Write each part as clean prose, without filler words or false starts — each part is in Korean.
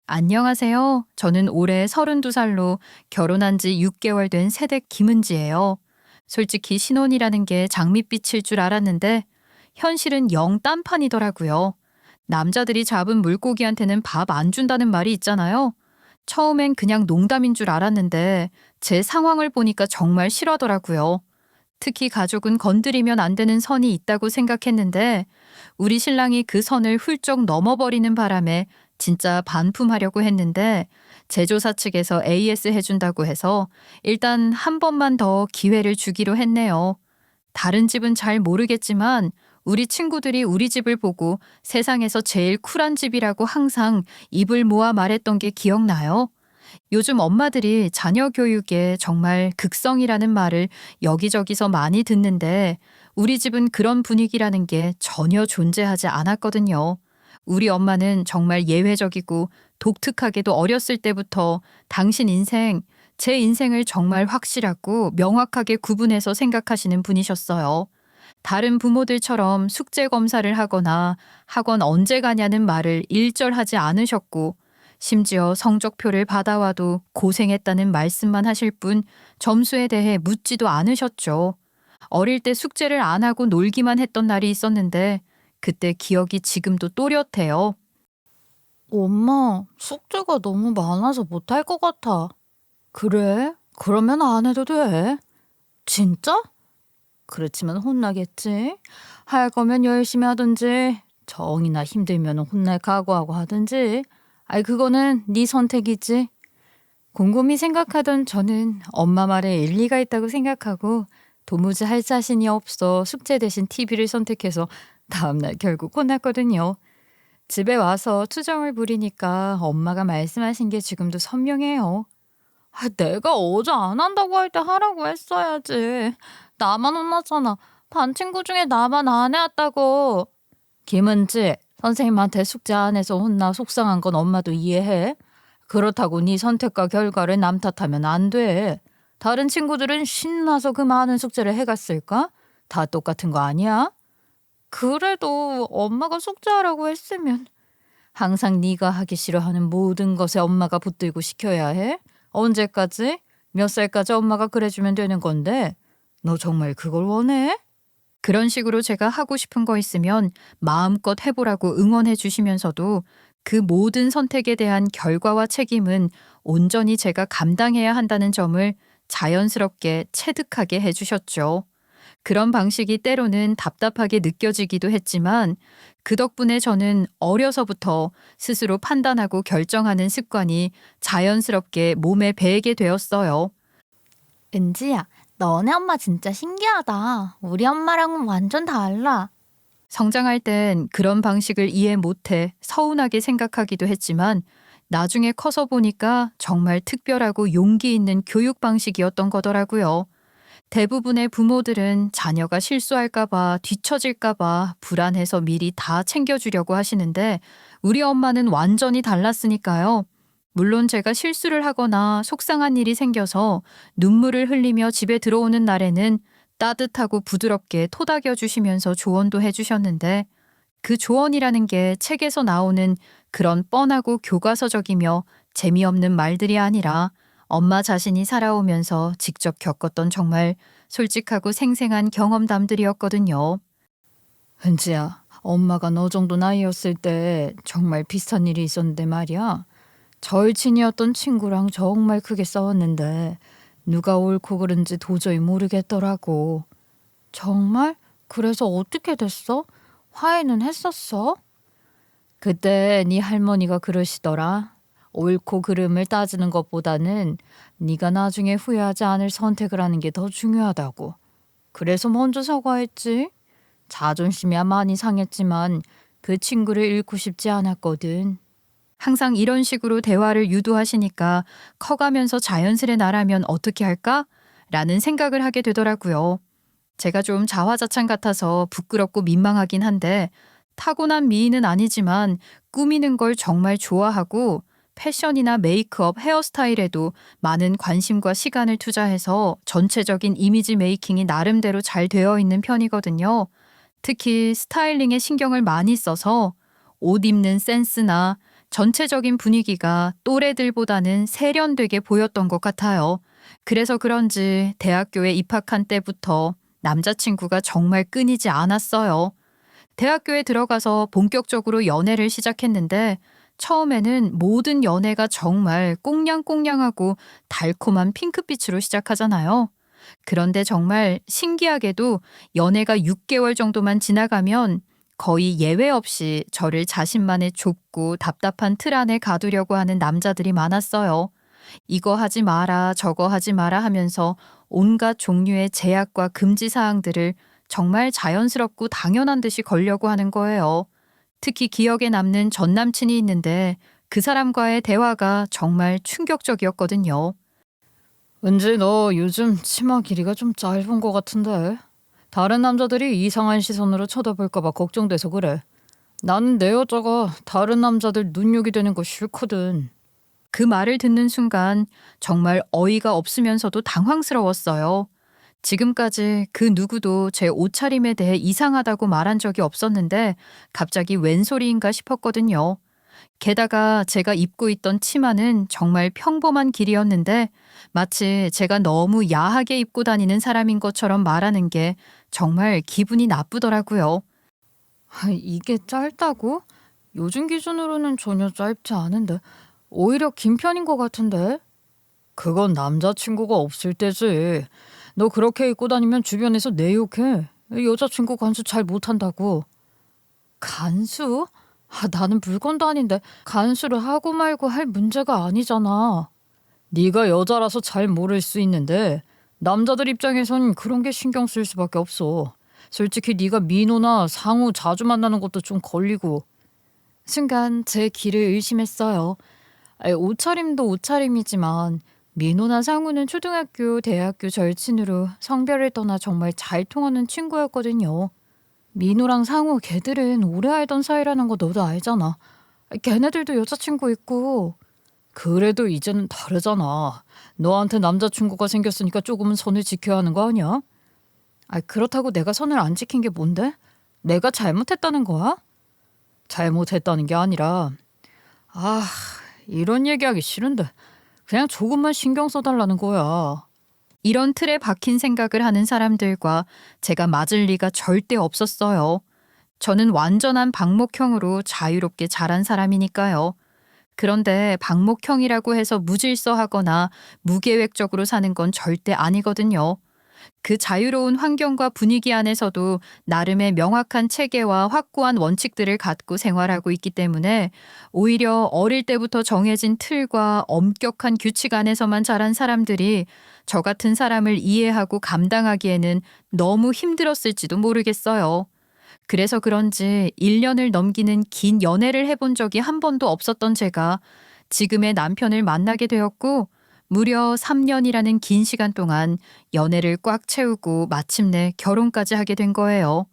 안녕하세요. 저는 올해 32살로 결혼한 지 6개월 된 새댁 김은지예요. 솔직히 신혼이라는 게 장밋빛일 줄 알았는데 현실은 영 딴판이더라고요. 남자들이 잡은 물고기한테는 밥 안 준다는 말이 있잖아요. 처음엔 그냥 농담인 줄 알았는데 제 상황을 보니까 정말 싫어더라고요. 특히 가족은 건드리면 안 되는 선이 있다고 생각했는데 우리 신랑이 그 선을 훌쩍 넘어버리는 바람에 진짜 반품하려고 했는데 제조사 측에서 AS 해준다고 해서 일단 한 번만 더 기회를 주기로 했네요. 다른 집은 잘 모르겠지만 우리 친구들이 우리 집을 보고 세상에서 제일 쿨한 집이라고 항상 입을 모아 말했던 게 기억나요. 요즘 엄마들이 자녀 교육에 정말 극성이라는 말을 여기저기서 많이 듣는데 우리 집은 그런 분위기라는 게 전혀 존재하지 않았거든요. 우리 엄마는 정말 예외적이고 독특하게도 어렸을 때부터 당신 인생, 제 인생을 정말 확실하고 명확하게 구분해서 생각하시는 분이셨어요. 다른 부모들처럼 숙제 검사를 하거나 학원 언제 가냐는 말을 일절하지 않으셨고 심지어 성적표를 받아와도 고생했다는 말씀만 하실 뿐 점수에 대해 묻지도 않으셨죠. 어릴 때 숙제를 안 하고 놀기만 했던 날이 있었는데 그때 기억이 지금도 또렷해요. 엄마, 숙제가 너무 많아서 못할 것 같아. 그래? 그러면 안 해도 돼. 진짜? 그렇지만 혼나겠지. 할 거면 열심히 하든지, 정이나 힘들면 혼날 각오하고 하든지. 아이, 그거는 네 선택이지. 곰곰이 생각하던 저는 엄마 말에 일리가 있다고 생각하고 도무지 할 자신이 없어 숙제 대신 TV를 선택해서 다음날 결국 혼났거든요. 집에 와서 투정을 부리니까 엄마가 말씀하신 게 지금도 선명해요. 내가 어제 안 한다고 할 때 하라고 했어야지. 나만 혼났잖아. 반 친구 중에 나만 안 해왔다고. 김은지, 선생님한테 숙제 안 해서 혼나 속상한 건 엄마도 이해해. 그렇다고 네 선택과 결과를 남 탓하면 안 돼. 다른 친구들은 신나서 그 많은 숙제를 해갔을까? 다 똑같은 거 아니야? 그래도 엄마가 숙제하라고 했으면 항상 네가 하기 싫어하는 모든 것에 엄마가 붙들고 시켜야 해? 언제까지? 몇 살까지 엄마가 그래주면 되는 건데 너 정말 그걸 원해? 그런 식으로 제가 하고 싶은 거 있으면 마음껏 해보라고 응원해 주시면서도 그 모든 선택에 대한 결과와 책임은 온전히 제가 감당해야 한다는 점을 자연스럽게 체득하게 해주셨죠. 그런 방식이 때로는 답답하게 느껴지기도 했지만 그 덕분에 저는 어려서부터 스스로 판단하고 결정하는 습관이 자연스럽게 몸에 배게 되었어요. 은지야, 너네 엄마 진짜 신기하다. 우리 엄마랑은 완전 달라. 성장할 땐 그런 방식을 이해 못해 서운하게 생각하기도 했지만 나중에 커서 보니까 정말 특별하고 용기 있는 교육 방식이었던 거더라고요. 대부분의 부모들은 자녀가 실수할까봐 뒤처질까봐 불안해서 미리 다 챙겨주려고 하시는데 우리 엄마는 완전히 달랐으니까요. 물론 제가 실수를 하거나 속상한 일이 생겨서 눈물을 흘리며 집에 들어오는 날에는 따뜻하고 부드럽게 토닥여 주시면서 조언도 해주셨는데 그 조언이라는 게 책에서 나오는 그런 뻔하고 교과서적이며 재미없는 말들이 아니라 엄마 자신이 살아오면서 직접 겪었던 정말 솔직하고 생생한 경험담들이었거든요. 은지야, 엄마가 너 정도 나이였을 때 정말 비슷한 일이 있었는데 말이야. 절친이었던 친구랑 정말 크게 싸웠는데 누가 옳고 그른지 도저히 모르겠더라고. 정말? 그래서 어떻게 됐어? 화해는 했었어? 그때 네 할머니가 그러시더라. 옳고 그름을 따지는 것보다는 네가 나중에 후회하지 않을 선택을 하는 게 더 중요하다고. 그래서 먼저 사과했지. 자존심이야 많이 상했지만 그 친구를 잃고 싶지 않았거든. 항상 이런 식으로 대화를 유도하시니까 커가면서 자연스레 나라면 어떻게 할까? 라는 생각을 하게 되더라고요. 제가 좀 자화자찬 같아서 부끄럽고 민망하긴 한데 타고난 미인은 아니지만 꾸미는 걸 정말 좋아하고 패션이나 메이크업, 헤어스타일에도 많은 관심과 시간을 투자해서 전체적인 이미지 메이킹이 나름대로 잘 되어 있는 편이거든요. 특히 스타일링에 신경을 많이 써서 옷 입는 센스나 전체적인 분위기가 또래들보다는 세련되게 보였던 것 같아요. 그래서 그런지 대학교에 입학한 때부터 남자친구가 정말 끊이지 않았어요. 대학교에 들어가서 본격적으로 연애를 시작했는데 처음에는 모든 연애가 정말 꽁냥꽁냥하고 달콤한 핑크빛으로 시작하잖아요. 그런데 정말 신기하게도 연애가 6개월 정도만 지나가면 거의 예외 없이 저를 자신만의 좁고 답답한 틀 안에 가두려고 하는 남자들이 많았어요. 이거 하지 마라, 저거 하지 마라 하면서 온갖 종류의 제약과 금지 사항들을 정말 자연스럽고 당연한 듯이 걸려고 하는 거예요. 특히 기억에 남는 전 남친이 있는데 그 사람과의 대화가 정말 충격적이었거든요. 은지, 너 요즘 치마 길이가 좀 짧은 것 같은데. 다른 남자들이 이상한 시선으로 쳐다볼까 봐 걱정돼서 그래. 나는 내 여자가 다른 남자들 눈요기 되는 거 싫거든. 그 말을 듣는 순간 정말 어이가 없으면서도 당황스러웠어요. 지금까지 그 누구도 제 옷차림에 대해 이상하다고 말한 적이 없었는데 갑자기 웬 소리인가 싶었거든요. 게다가 제가 입고 있던 치마는 정말 평범한 길이었는데 마치 제가 너무 야하게 입고 다니는 사람인 것처럼 말하는 게 정말 기분이 나쁘더라고요. 이게 짧다고? 요즘 기준으로는 전혀 짧지 않은데 오히려 긴 편인 것 같은데? 그건 남자친구가 없을 때지. 너 그렇게 입고 다니면 주변에서 내 욕해. 여자친구 간수 잘 못한다고. 간수? 나는 물건도 아닌데 간수를 하고 말고 할 문제가 아니잖아. 네가 여자라서 잘 모를 수 있는데 남자들 입장에선 그런 게 신경 쓸 수밖에 없어. 솔직히 네가 민호나 상우 자주 만나는 것도 좀 걸리고. 순간 제 길을 의심했어요. 옷차림도 옷차림이지만 민호나 상우는 초등학교, 대학교 절친으로 성별을 떠나 정말 잘 통하는 친구였거든요. 민호랑 상우 걔들은 오래 알던 사이라는 거 너도 알잖아. 걔네들도 여자친구 있고. 그래도 이제는 다르잖아. 너한테 남자친구가 생겼으니까 조금은 선을 지켜야 하는 거 아니야? 그렇다고 내가 선을 안 지킨 게 뭔데? 내가 잘못했다는 거야? 잘못했다는 게 아니라 이런 얘기하기 싫은데 그냥 조금만 신경 써달라는 거야. 이런 틀에 박힌 생각을 하는 사람들과 제가 맞을 리가 절대 없었어요. 저는 완전한 방목형으로 자유롭게 자란 사람이니까요. 그런데 방목형이라고 해서 무질서하거나 무계획적으로 사는 건 절대 아니거든요. 그 자유로운 환경과 분위기 안에서도 나름의 명확한 체계와 확고한 원칙들을 갖고 생활하고 있기 때문에 오히려 어릴 때부터 정해진 틀과 엄격한 규칙 안에서만 자란 사람들이 저 같은 사람을 이해하고 감당하기에는 너무 힘들었을지도 모르겠어요. 그래서 그런지 1년을 넘기는 긴 연애를 해본 적이 한 번도 없었던 제가 지금의 남편을 만나게 되었고 무려 3년이라는 긴 시간 동안 연애를 꽉 채우고 마침내 결혼까지 하게 된 거예요.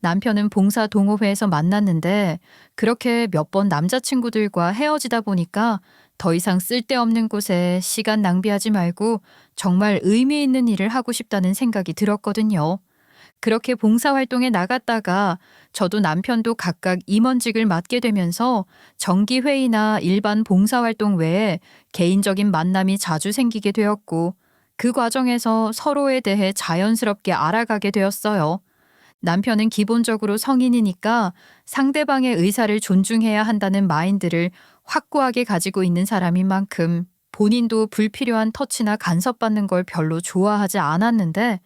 남편은 봉사 동호회에서 만났는데 그렇게 몇 번 남자친구들과 헤어지다 보니까 더 이상 쓸데없는 곳에 시간 낭비하지 말고 정말 의미 있는 일을 하고 싶다는 생각이 들었거든요. 그렇게 봉사활동에 나갔다가 저도 남편도 각각 임원직을 맡게 되면서 정기회의나 일반 봉사활동 외에 개인적인 만남이 자주 생기게 되었고 그 과정에서 서로에 대해 자연스럽게 알아가게 되었어요. 남편은 기본적으로 성인이니까 상대방의 의사를 존중해야 한다는 마인드를 확고하게 가지고 있는 사람인 만큼 본인도 불필요한 터치나 간섭받는 걸 별로 좋아하지 않았는데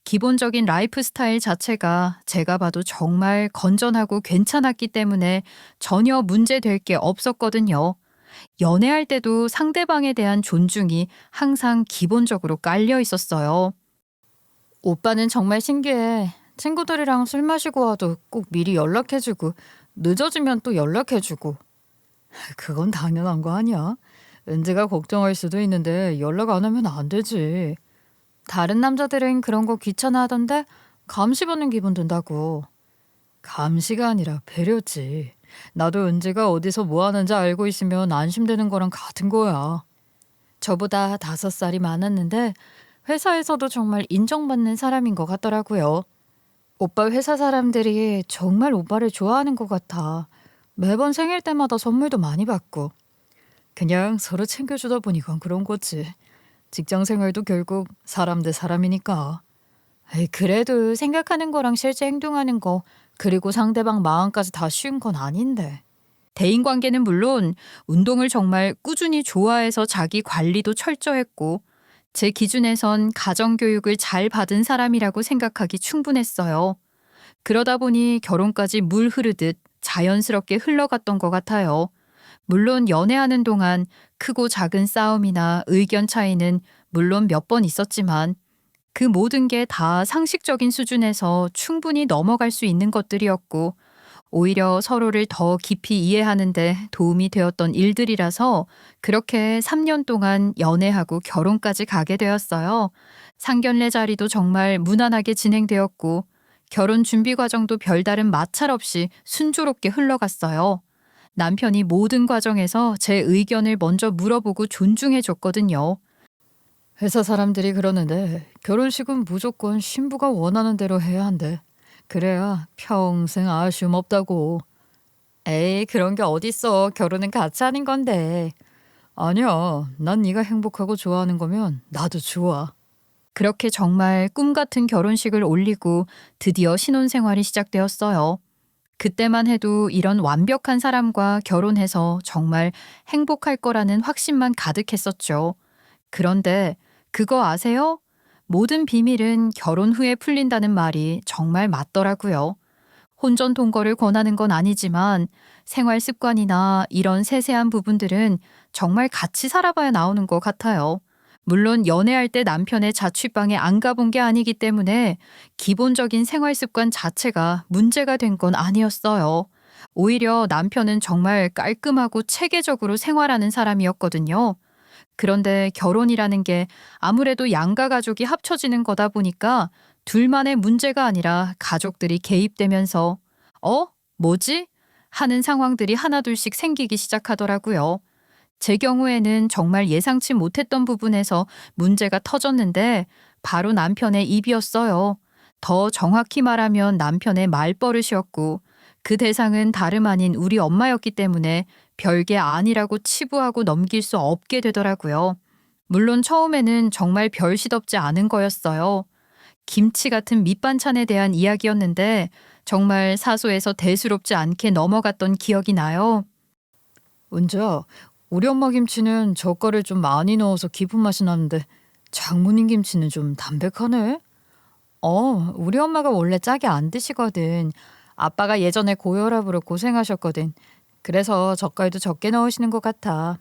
기본적인 라이프 스타일 자체가 제가 봐도 정말 건전하고 괜찮았기 때문에 전혀 문제될 게 없었거든요. 연애할 때도 상대방에 대한 존중이 항상 기본적으로 깔려 있었어요. 오빠는 정말 신기해. 친구들이랑 술 마시고 와도 꼭 미리 연락해주고 늦어지면 또 연락해주고. 그건 당연한 거 아니야? 은지가 걱정할 수도 있는데 연락 안 하면 안 되지. 다른 남자들은 그런 거 귀찮아하던데 감시받는 기분 든다고. 감시가 아니라 배려지. 나도 은지가 어디서 뭐 하는지 알고 있으면 안심되는 거랑 같은 거야. 저보다 5살이 많았는데 회사에서도 정말 인정받는 사람인 것 같더라고요. 오빠 회사 사람들이 정말 오빠를 좋아하는 것 같아. 매번 생일 때마다 선물도 많이 받고. 그냥 서로 챙겨주다 보니까 그런 거지. 직장 생활도 결국 사람 대 사람이니까. 에이, 그래도 생각하는 거랑 실제 행동하는 거, 그리고 상대방 마음까지 다 쉬운 건 아닌데. 대인관계는 물론 운동을 정말 꾸준히 좋아해서 자기 관리도 철저했고 제 기준에선 가정교육을 잘 받은 사람이라고 생각하기 충분했어요. 그러다 보니 결혼까지 물 흐르듯 자연스럽게 흘러갔던 것 같아요. 물론 연애하는 동안 크고 작은 싸움이나 의견 차이는 물론 몇 번 있었지만 그 모든 게 다 상식적인 수준에서 충분히 넘어갈 수 있는 것들이었고 오히려 서로를 더 깊이 이해하는 데 도움이 되었던 일들이라서 그렇게 3년 동안 연애하고 결혼까지 가게 되었어요. 상견례 자리도 정말 무난하게 진행되었고 결혼 준비 과정도 별다른 마찰 없이 순조롭게 흘러갔어요. 남편이 모든 과정에서 제 의견을 먼저 물어보고 존중해 줬거든요. 회사 사람들이 그러는데 결혼식은 무조건 신부가 원하는 대로 해야 한대. 그래야 평생 아쉬움 없다고. 에이, 그런 게 어딨어. 결혼은 같이 하는 건데. 아니야. 난 네가 행복하고 좋아하는 거면 나도 좋아. 그렇게 정말 꿈 같은 결혼식을 올리고 드디어 신혼생활이 시작되었어요. 그때만 해도 이런 완벽한 사람과 결혼해서 정말 행복할 거라는 확신만 가득했었죠. 그런데 그거 아세요? 모든 비밀은 결혼 후에 풀린다는 말이 정말 맞더라고요. 혼전 동거를 권하는 건 아니지만 생활 습관이나 이런 세세한 부분들은 정말 같이 살아봐야 나오는 것 같아요. 물론 연애할 때 남편의 자취방에 안 가본 게 아니기 때문에 기본적인 생활 습관 자체가 문제가 된 건 아니었어요. 오히려 남편은 정말 깔끔하고 체계적으로 생활하는 사람이었거든요. 그런데 결혼이라는 게 아무래도 양가 가족이 합쳐지는 거다 보니까 둘만의 문제가 아니라 가족들이 개입되면서 뭐지? 하는 상황들이 하나둘씩 생기기 시작하더라고요. 제 경우에는 정말 예상치 못했던 부분에서 문제가 터졌는데 바로 남편의 입이었어요. 더 정확히 말하면 남편의 말버릇이었고 그 대상은 다름 아닌 우리 엄마였기 때문에 별게 아니라고 치부하고 넘길 수 없게 되더라고요. 물론 처음에는 정말 별 시덥지 않은 거였어요. 김치 같은 밑반찬에 대한 이야기였는데 정말 사소해서 대수롭지 않게 넘어갔던 기억이 나요. 은주야, 우리 엄마 김치는 젓갈을 좀 많이 넣어서 깊은 맛이 나는데 장모님 김치는 좀 담백하네. 우리 엄마가 원래 짜게 안 드시거든. 아빠가 예전에 고혈압으로 고생하셨거든. 그래서 젓갈도 적게 넣으시는 것 같아.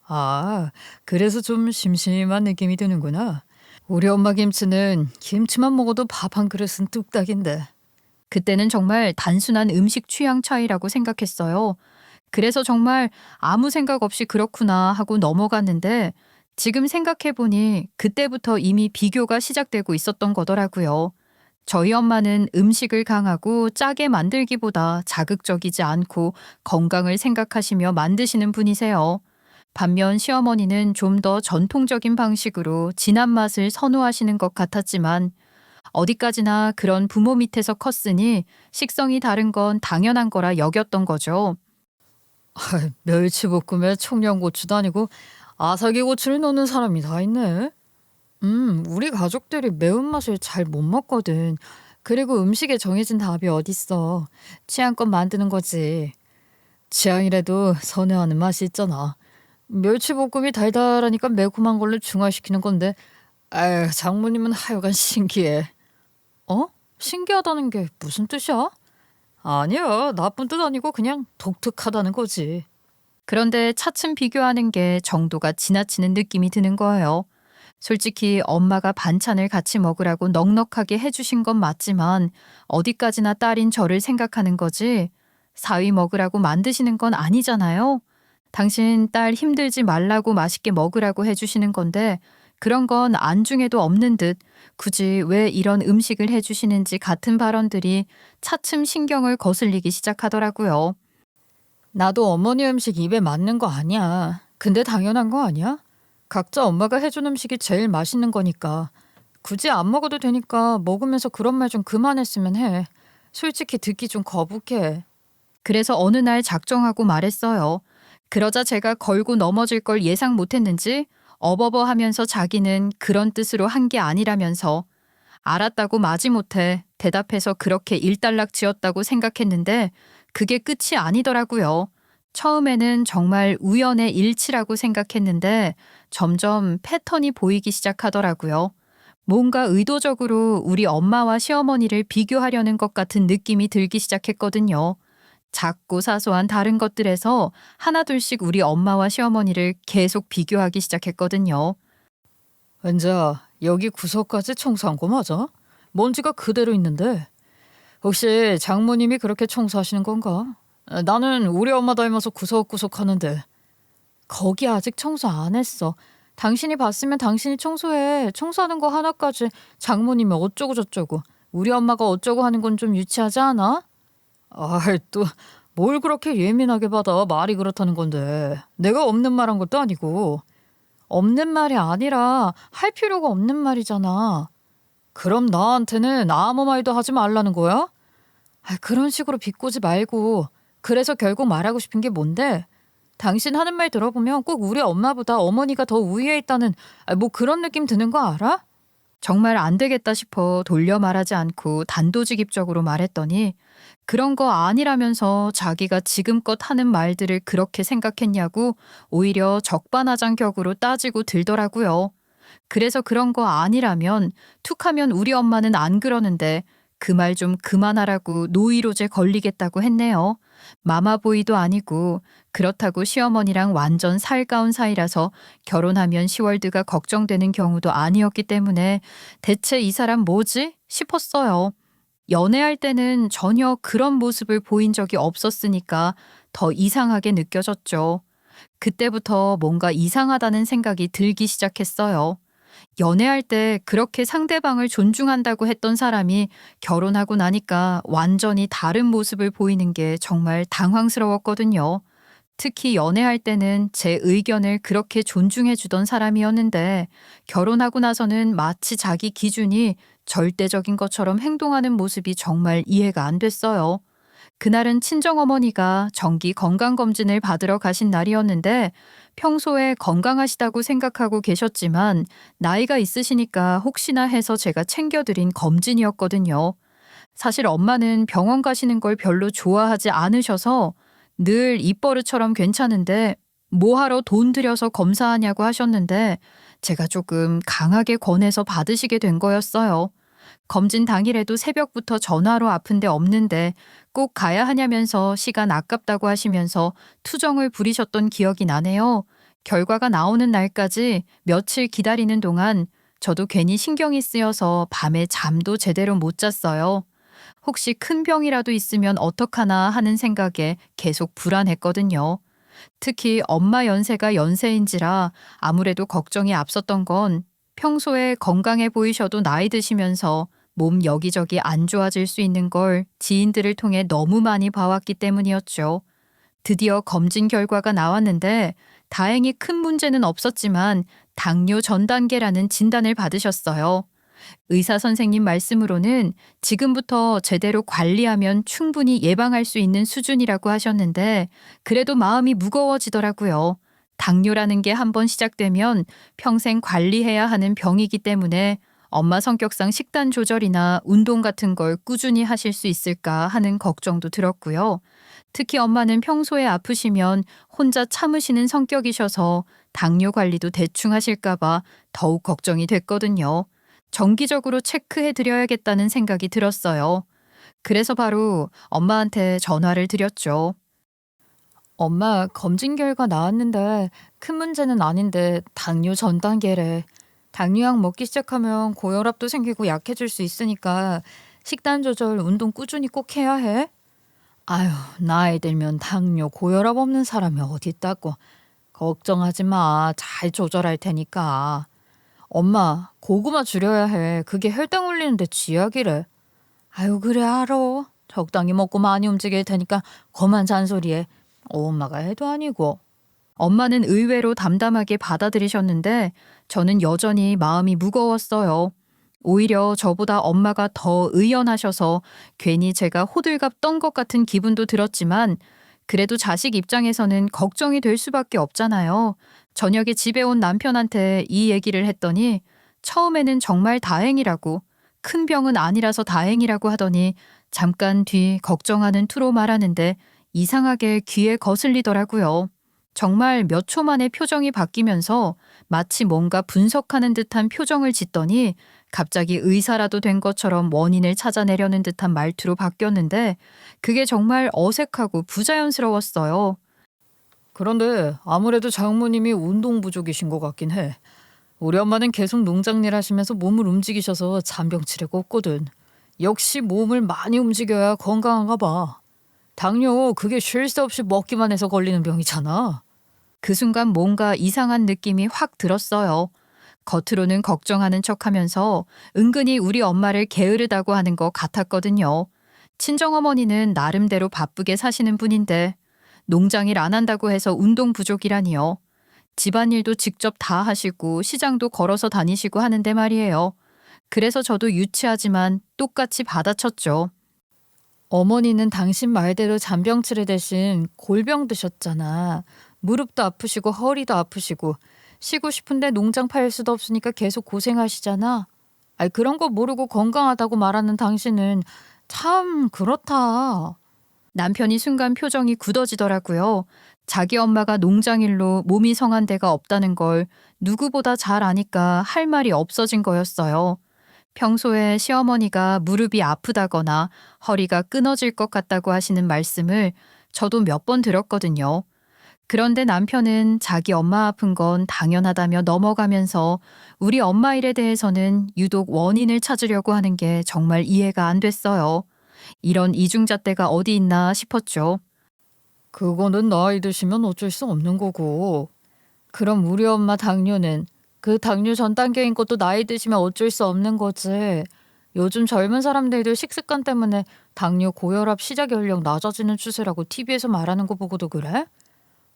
아, 그래서 좀 심심한 느낌이 드는구나. 우리 엄마 김치는 김치만 먹어도 밥 한 그릇은 뚝딱인데. 그때는 정말 단순한 음식 취향 차이라고 생각했어요. 그래서 정말 아무 생각 없이 그렇구나 하고 넘어갔는데 지금 생각해보니 그때부터 이미 비교가 시작되고 있었던 거더라고요. 저희 엄마는 음식을 강하고 짜게 만들기보다 자극적이지 않고 건강을 생각하시며 만드시는 분이세요. 반면 시어머니는 좀 더 전통적인 방식으로 진한 맛을 선호하시는 것 같았지만 어디까지나 그런 부모 밑에서 컸으니 식성이 다른 건 당연한 거라 여겼던 거죠. 멸치볶음에 청양고추도 아니고 아삭이고추를 넣는 사람이 다 있네. 우리 가족들이 매운맛을 잘 못 먹거든. 그리고 음식에 정해진 답이 어딨어. 취향껏 만드는 거지. 취향이라도 선호하는 맛이 있잖아. 멸치볶음이 달달하니까 매콤한 걸로 중화시키는 건데, 아유, 장모님은 하여간 신기해. 신기하다는 게 무슨 뜻이야? 아니야, 나쁜 뜻 아니고 그냥 독특하다는 거지. 그런데 차츰 비교하는 게 정도가 지나치는 느낌이 드는 거예요. 솔직히 엄마가 반찬을 같이 먹으라고 넉넉하게 해주신 건 맞지만 어디까지나 딸인 저를 생각하는 거지 사위 먹으라고 만드시는 건 아니잖아요. 당신 딸 힘들지 말라고 맛있게 먹으라고 해주시는 건데 그런 건 안중에도 없는 듯 굳이 왜 이런 음식을 해주시는지 같은 발언들이 차츰 신경을 거슬리기 시작하더라고요. 나도 어머니 음식 입에 맞는 거 아니야. 근데 당연한 거 아니야? 각자 엄마가 해준 음식이 제일 맛있는 거니까. 굳이 안 먹어도 되니까 먹으면서 그런 말 좀 그만했으면 해. 솔직히 듣기 좀 거북해. 그래서 어느 날 작정하고 말했어요. 그러자 제가 걸고 넘어질 걸 예상 못했는지 어버버 하면서 자기는 그런 뜻으로 한 게 아니라면서 알았다고 마지못해 대답해서 그렇게 일단락지었다고 생각했는데 그게 끝이 아니더라고요. 처음에는 정말 우연의 일치라고 생각했는데 점점 패턴이 보이기 시작하더라고요. 뭔가 의도적으로 우리 엄마와 시어머니를 비교하려는 것 같은 느낌이 들기 시작했거든요. 작고 사소한 다른 것들에서 하나둘씩 우리 엄마와 시어머니를 계속 비교하기 시작했거든요. 은자, 여기 구석까지 청소한 거 맞아? 먼지가 그대로 있는데. 혹시 장모님이 그렇게 청소하시는 건가? 나는 우리 엄마 닮아서 구석구석 하는데. 거기 아직 청소 안 했어. 당신이 봤으면 당신이 청소해. 청소하는 거 하나까지 장모님이 어쩌고 저쩌고. 우리 엄마가 어쩌고 하는 건 좀 유치하지 않아? 아이, 또 뭘 그렇게 예민하게 받아. 말이 그렇다는 건데. 내가 없는 말 한 것도 아니고. 없는 말이 아니라 할 필요가 없는 말이잖아. 그럼 나한테는 아무 말도 하지 말라는 거야? 그런 식으로 비꼬지 말고. 그래서 결국 말하고 싶은 게 뭔데? 당신 하는 말 들어보면 꼭 우리 엄마보다 어머니가 더 우위에 있다는 뭐 그런 느낌 드는 거 알아? 정말 안 되겠다 싶어 돌려 말하지 않고 단도직입적으로 말했더니 그런 거 아니라면서 자기가 지금껏 하는 말들을 그렇게 생각했냐고 오히려 적반하장격으로 따지고 들더라고요. 그래서 그런 거 아니라면 툭하면 우리 엄마는 안 그러는데 그 말 좀 그만하라고 노이로제 걸리겠다고 했네요. 마마보이도 아니고 그렇다고 시어머니랑 완전 살가운 사이라서 결혼하면 시월드가 걱정되는 경우도 아니었기 때문에 대체 이 사람 뭐지? 싶었어요. 연애할 때는 전혀 그런 모습을 보인 적이 없었으니까 더 이상하게 느껴졌죠. 그때부터 뭔가 이상하다는 생각이 들기 시작했어요. 연애할 때 그렇게 상대방을 존중한다고 했던 사람이 결혼하고 나니까 완전히 다른 모습을 보이는 게 정말 당황스러웠거든요. 특히 연애할 때는 제 의견을 그렇게 존중해 주던 사람이었는데 결혼하고 나서는 마치 자기 기준이 절대적인 것처럼 행동하는 모습이 정말 이해가 안 됐어요. 그날은 친정어머니가 정기 건강검진을 받으러 가신 날이었는데 평소에 건강하시다고 생각하고 계셨지만 나이가 있으시니까 혹시나 해서 제가 챙겨드린 검진이었거든요. 사실 엄마는 병원 가시는 걸 별로 좋아하지 않으셔서 늘 입버릇처럼 괜찮은데 뭐하러 돈 들여서 검사하냐고 하셨는데 제가 조금 강하게 권해서 받으시게 된 거였어요. 검진 당일에도 새벽부터 전화로 아픈데 없는데 꼭 가야 하냐면서 시간 아깝다고 하시면서 투정을 부리셨던 기억이 나네요. 결과가 나오는 날까지 며칠 기다리는 동안 저도 괜히 신경이 쓰여서 밤에 잠도 제대로 못 잤어요. 혹시 큰 병이라도 있으면 어떡하나 하는 생각에 계속 불안했거든요. 특히 엄마 연세가 연세인지라 아무래도 걱정이 앞섰던 건 평소에 건강해 보이셔도 나이 드시면서 몸 여기저기 안 좋아질 수 있는 걸 지인들을 통해 너무 많이 봐왔기 때문이었죠. 드디어 검진 결과가 나왔는데 다행히 큰 문제는 없었지만 당뇨 전 단계라는 진단을 받으셨어요. 의사 선생님 말씀으로는 지금부터 제대로 관리하면 충분히 예방할 수 있는 수준이라고 하셨는데 그래도 마음이 무거워지더라고요. 당뇨라는 게 한번 시작되면 평생 관리해야 하는 병이기 때문에 엄마 성격상 식단 조절이나 운동 같은 걸 꾸준히 하실 수 있을까 하는 걱정도 들었고요. 특히 엄마는 평소에 아프시면 혼자 참으시는 성격이셔서 당뇨 관리도 대충 하실까봐 더욱 걱정이 됐거든요. 정기적으로 체크해 드려야겠다는 생각이 들었어요. 그래서 바로 엄마한테 전화를 드렸죠. 엄마, 검진 결과 나왔는데 큰 문제는 아닌데 당뇨 전 단계래. 당뇨약 먹기 시작하면 고혈압도 생기고 약해질 수 있으니까 식단 조절, 운동 꾸준히 꼭 해야 해. 아유, 나이 들면 당뇨, 고혈압 없는 사람이 어디 있다고. 걱정하지 마. 잘 조절할 테니까. 엄마, 고구마 줄여야 해. 그게 혈당 올리는데 쥐약이래. 아유, 그래, 알아. 적당히 먹고 많이 움직일 테니까 그만 잔소리해. 엄마가 해도 아니고. 엄마는 의외로 담담하게 받아들이셨는데 저는 여전히 마음이 무거웠어요. 오히려 저보다 엄마가 더 의연하셔서 괜히 제가 호들갑 떤 것 같은 기분도 들었지만 그래도 자식 입장에서는 걱정이 될 수밖에 없잖아요. 저녁에 집에 온 남편한테 이 얘기를 했더니 처음에는 정말 다행이라고, 큰 병은 아니라서 다행이라고 하더니 잠깐 뒤 걱정하는 투로 말하는데 이상하게 귀에 거슬리더라고요. 정말 몇 초 만에 표정이 바뀌면서 마치 뭔가 분석하는 듯한 표정을 짓더니 갑자기 의사라도 된 것처럼 원인을 찾아내려는 듯한 말투로 바뀌었는데 그게 정말 어색하고 부자연스러웠어요. 그런데 아무래도 장모님이 운동 부족이신 것 같긴 해. 우리 엄마는 계속 농장일 하시면서 몸을 움직이셔서 잔병치레가 없거든. 역시 몸을 많이 움직여야 건강한가 봐. 당뇨 그게 쉴 새 없이 먹기만 해서 걸리는 병이잖아. 그 순간 뭔가 이상한 느낌이 확 들었어요. 겉으로는 걱정하는 척하면서 은근히 우리 엄마를 게으르다고 하는 것 같았거든요. 친정어머니는 나름대로 바쁘게 사시는 분인데 농장일 안 한다고 해서 운동 부족이라니요. 집안일도 직접 다 하시고 시장도 걸어서 다니시고 하는데 말이에요. 그래서 저도 유치하지만 똑같이 받아쳤죠. 어머니는 당신 말대로 잔병치레 대신 골병 드셨잖아. 무릎도 아프시고 허리도 아프시고 쉬고 싶은데 농장 팔 수도 없으니까 계속 고생하시잖아. 아이 그런 거 모르고 건강하다고 말하는 당신은 참 그렇다. 남편이 순간 표정이 굳어지더라고요. 자기 엄마가 농장일로 몸이 성한 데가 없다는 걸 누구보다 잘 아니까 할 말이 없어진 거였어요. 평소에 시어머니가 무릎이 아프다거나 허리가 끊어질 것 같다고 하시는 말씀을 저도 몇 번 들었거든요. 그런데 남편은 자기 엄마 아픈 건 당연하다며 넘어가면서 우리 엄마 일에 대해서는 유독 원인을 찾으려고 하는 게 정말 이해가 안 됐어요. 이런 이중잣대가 어디 있나 싶었죠. 그거는 나이 드시면 어쩔 수 없는 거고. 그럼 우리 엄마 당뇨는 그 당뇨 전 단계인 것도 나이 드시면 어쩔 수 없는 거지. 요즘 젊은 사람들도 식습관 때문에 당뇨 고혈압 시작 연령 낮아지는 추세라고 TV에서 말하는 거 보고도 그래?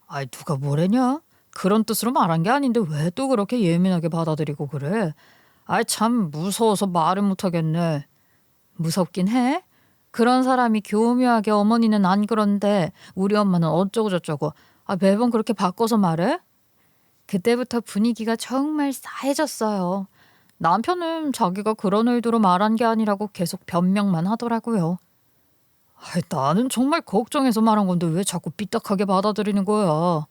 아이 누가 뭐래냐? 그런 뜻으로 말한 게 아닌데 왜 또 그렇게 예민하게 받아들이고 그래? 아이 참 무서워서 말을 못하겠네. 무섭긴 해? 그런 사람이 교묘하게 어머니는 안 그런데 우리 엄마는 어쩌고 저쩌고 매번 그렇게 바꿔서 말해? 그때부터 분위기가 정말 싸해졌어요. 남편은 자기가 그런 의도로 말한 게 아니라고 계속 변명만 하더라고요. 나는 정말 걱정해서 말한 건데 왜 자꾸 삐딱하게 받아들이는 거야?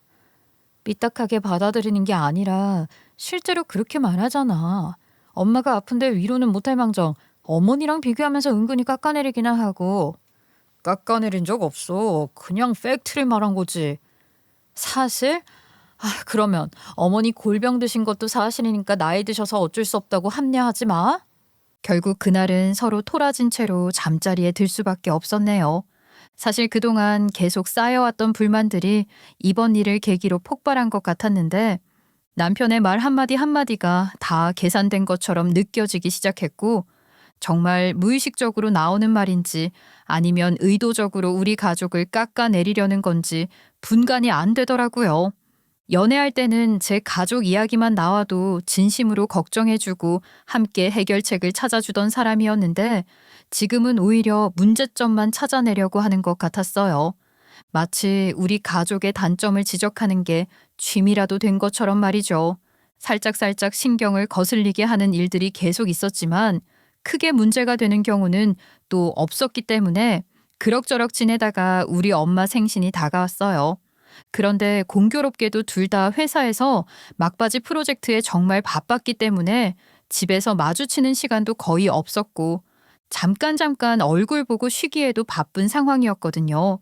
삐딱하게 받아들이는 게 아니라 실제로 그렇게 말하잖아. 엄마가 아픈데 위로는 못할 망정 어머니랑 비교하면서 은근히 깎아내리기나 하고. 깎아내린 적 없어. 그냥 팩트를 말한 거지. 사실? 그러면 어머니 골병 드신 것도 사실이니까 나이 드셔서 어쩔 수 없다고 합리화하지 마. 결국 그날은 서로 토라진 채로 잠자리에 들 수밖에 없었네요. 사실 그동안 계속 쌓여왔던 불만들이 이번 일을 계기로 폭발한 것 같았는데 남편의 말 한마디 한마디가 다 계산된 것처럼 느껴지기 시작했고 정말 무의식적으로 나오는 말인지 아니면 의도적으로 우리 가족을 깎아내리려는 건지 분간이 안 되더라고요. 연애할 때는 제 가족 이야기만 나와도 진심으로 걱정해주고 함께 해결책을 찾아주던 사람이었는데 지금은 오히려 문제점만 찾아내려고 하는 것 같았어요. 마치 우리 가족의 단점을 지적하는 게 취미라도 된 것처럼 말이죠. 살짝살짝 신경을 거슬리게 하는 일들이 계속 있었지만 크게 문제가 되는 경우는 또 없었기 때문에 그럭저럭 지내다가 우리 엄마 생신이 다가왔어요. 그런데 공교롭게도 둘 다 회사에서 막바지 프로젝트에 정말 바빴기 때문에 집에서 마주치는 시간도 거의 없었고 잠깐 얼굴 보고 쉬기에도 바쁜 상황이었거든요.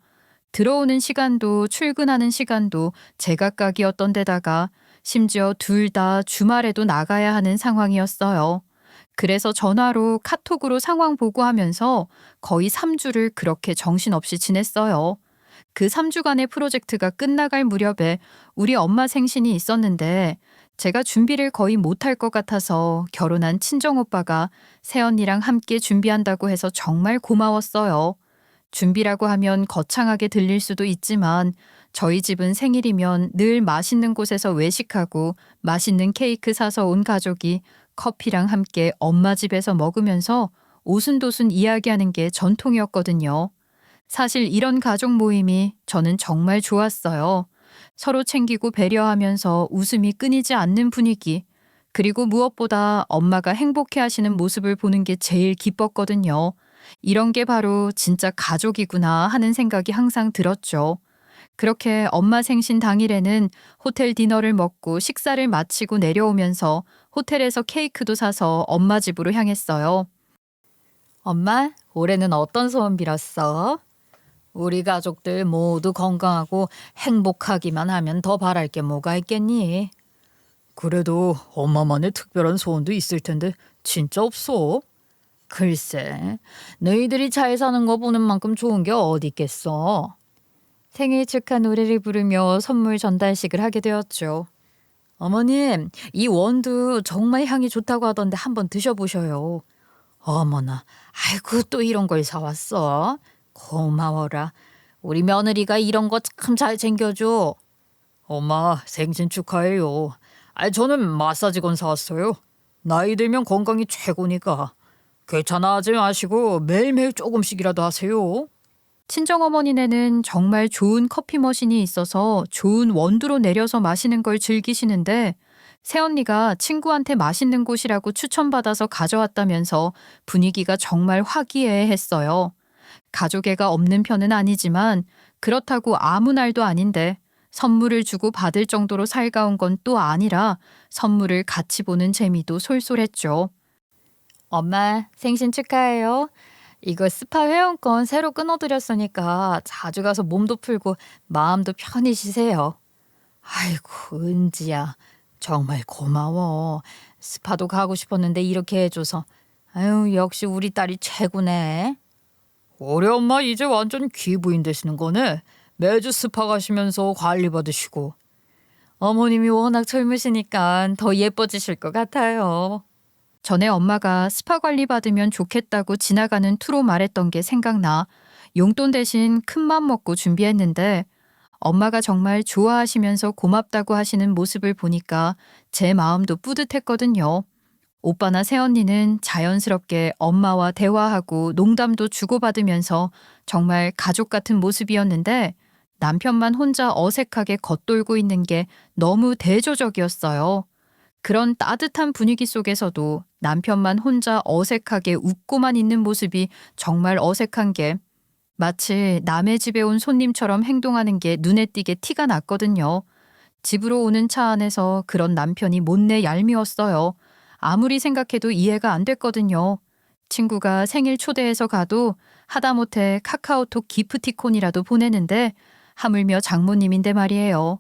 들어오는 시간도 출근하는 시간도 제각각이었던 데다가 심지어 둘 다 주말에도 나가야 하는 상황이었어요. 그래서 전화로 카톡으로 상황 보고하면서 거의 3주를 그렇게 정신없이 지냈어요. 그 3주간의 프로젝트가 끝나갈 무렵에 우리 엄마 생신이 있었는데 제가 준비를 거의 못할 것 같아서 결혼한 친정오빠가 새언니랑 함께 준비한다고 해서 정말 고마웠어요. 준비라고 하면 거창하게 들릴 수도 있지만 저희 집은 생일이면 늘 맛있는 곳에서 외식하고 맛있는 케이크 사서 온 가족이 커피랑 함께 엄마 집에서 먹으면서 오순도순 이야기하는 게 전통이었거든요. 사실 이런 가족 모임이 저는 정말 좋았어요. 서로 챙기고 배려하면서 웃음이 끊이지 않는 분위기, 그리고 무엇보다 엄마가 행복해 하시는 모습을 보는 게 제일 기뻤거든요. 이런 게 바로 진짜 가족이구나 하는 생각이 항상 들었죠. 그렇게 엄마 생신 당일에는 호텔 디너를 먹고 식사를 마치고 내려오면서 호텔에서 케이크도 사서 엄마 집으로 향했어요. 엄마, 올해는 어떤 소원 빌었어? 우리 가족들 모두 건강하고 행복하기만 하면 더 바랄 게 뭐가 있겠니? 그래도 엄마만의 특별한 소원도 있을 텐데 진짜 없어? 글쎄, 너희들이 잘 사는 거 보는 만큼 좋은 게 어디 있겠어? 생일 축하 노래를 부르며 선물 전달식을 하게 되었죠. 어머님, 이 원두 정말 향이 좋다고 하던데 한번 드셔보셔요. 어머나, 아이고 또 이런 걸 사왔어. 고마워라. 우리 며느리가 이런 거 참 잘 챙겨줘. 엄마, 생신 축하해요. 저는 마사지건 사왔어요. 나이 들면 건강이 최고니까. 귀찮아하지 마시고 매일매일 조금씩이라도 하세요. 친정어머니네는 정말 좋은 커피 머신이 있어서 좋은 원두로 내려서 마시는 걸 즐기시는데 새언니가 친구한테 맛있는 곳이라고 추천받아서 가져왔다면서 분위기가 정말 화기애애했어요. 가족애가 없는 편은 아니지만 그렇다고 아무 날도 아닌데 선물을 주고 받을 정도로 살가운 건 또 아니라 선물을 같이 보는 재미도 솔솔했죠. 엄마, 생신 축하해요. 이거 스파 회원권 새로 끊어드렸으니까 자주 가서 몸도 풀고 마음도 편히 쉬세요. 아이고, 은지야. 정말 고마워. 스파도 가고 싶었는데 이렇게 해줘서. 아유, 역시 우리 딸이 최고네. 우리 엄마 이제 완전 귀부인 되시는 거네. 매주 스파 가시면서 관리 받으시고. 어머님이 워낙 젊으시니까 더 예뻐지실 것 같아요. 전에 엄마가 스파 관리 받으면 좋겠다고 지나가는 투로 말했던 게 생각나 용돈 대신 큰맘 먹고 준비했는데 엄마가 정말 좋아하시면서 고맙다고 하시는 모습을 보니까 제 마음도 뿌듯했거든요. 오빠나 새언니는 자연스럽게 엄마와 대화하고 농담도 주고받으면서 정말 가족 같은 모습이었는데 남편만 혼자 어색하게 겉돌고 있는 게 너무 대조적이었어요. 그런 따뜻한 분위기 속에서도 남편만 혼자 어색하게 웃고만 있는 모습이 정말 어색한 게 마치 남의 집에 온 손님처럼 행동하는 게 눈에 띄게 티가 났거든요. 집으로 오는 차 안에서 그런 남편이 못내 얄미웠어요. 아무리 생각해도 이해가 안 됐거든요. 친구가 생일 초대해서 가도 하다못해 카카오톡 기프티콘이라도 보내는데 하물며 장모님인데 말이에요.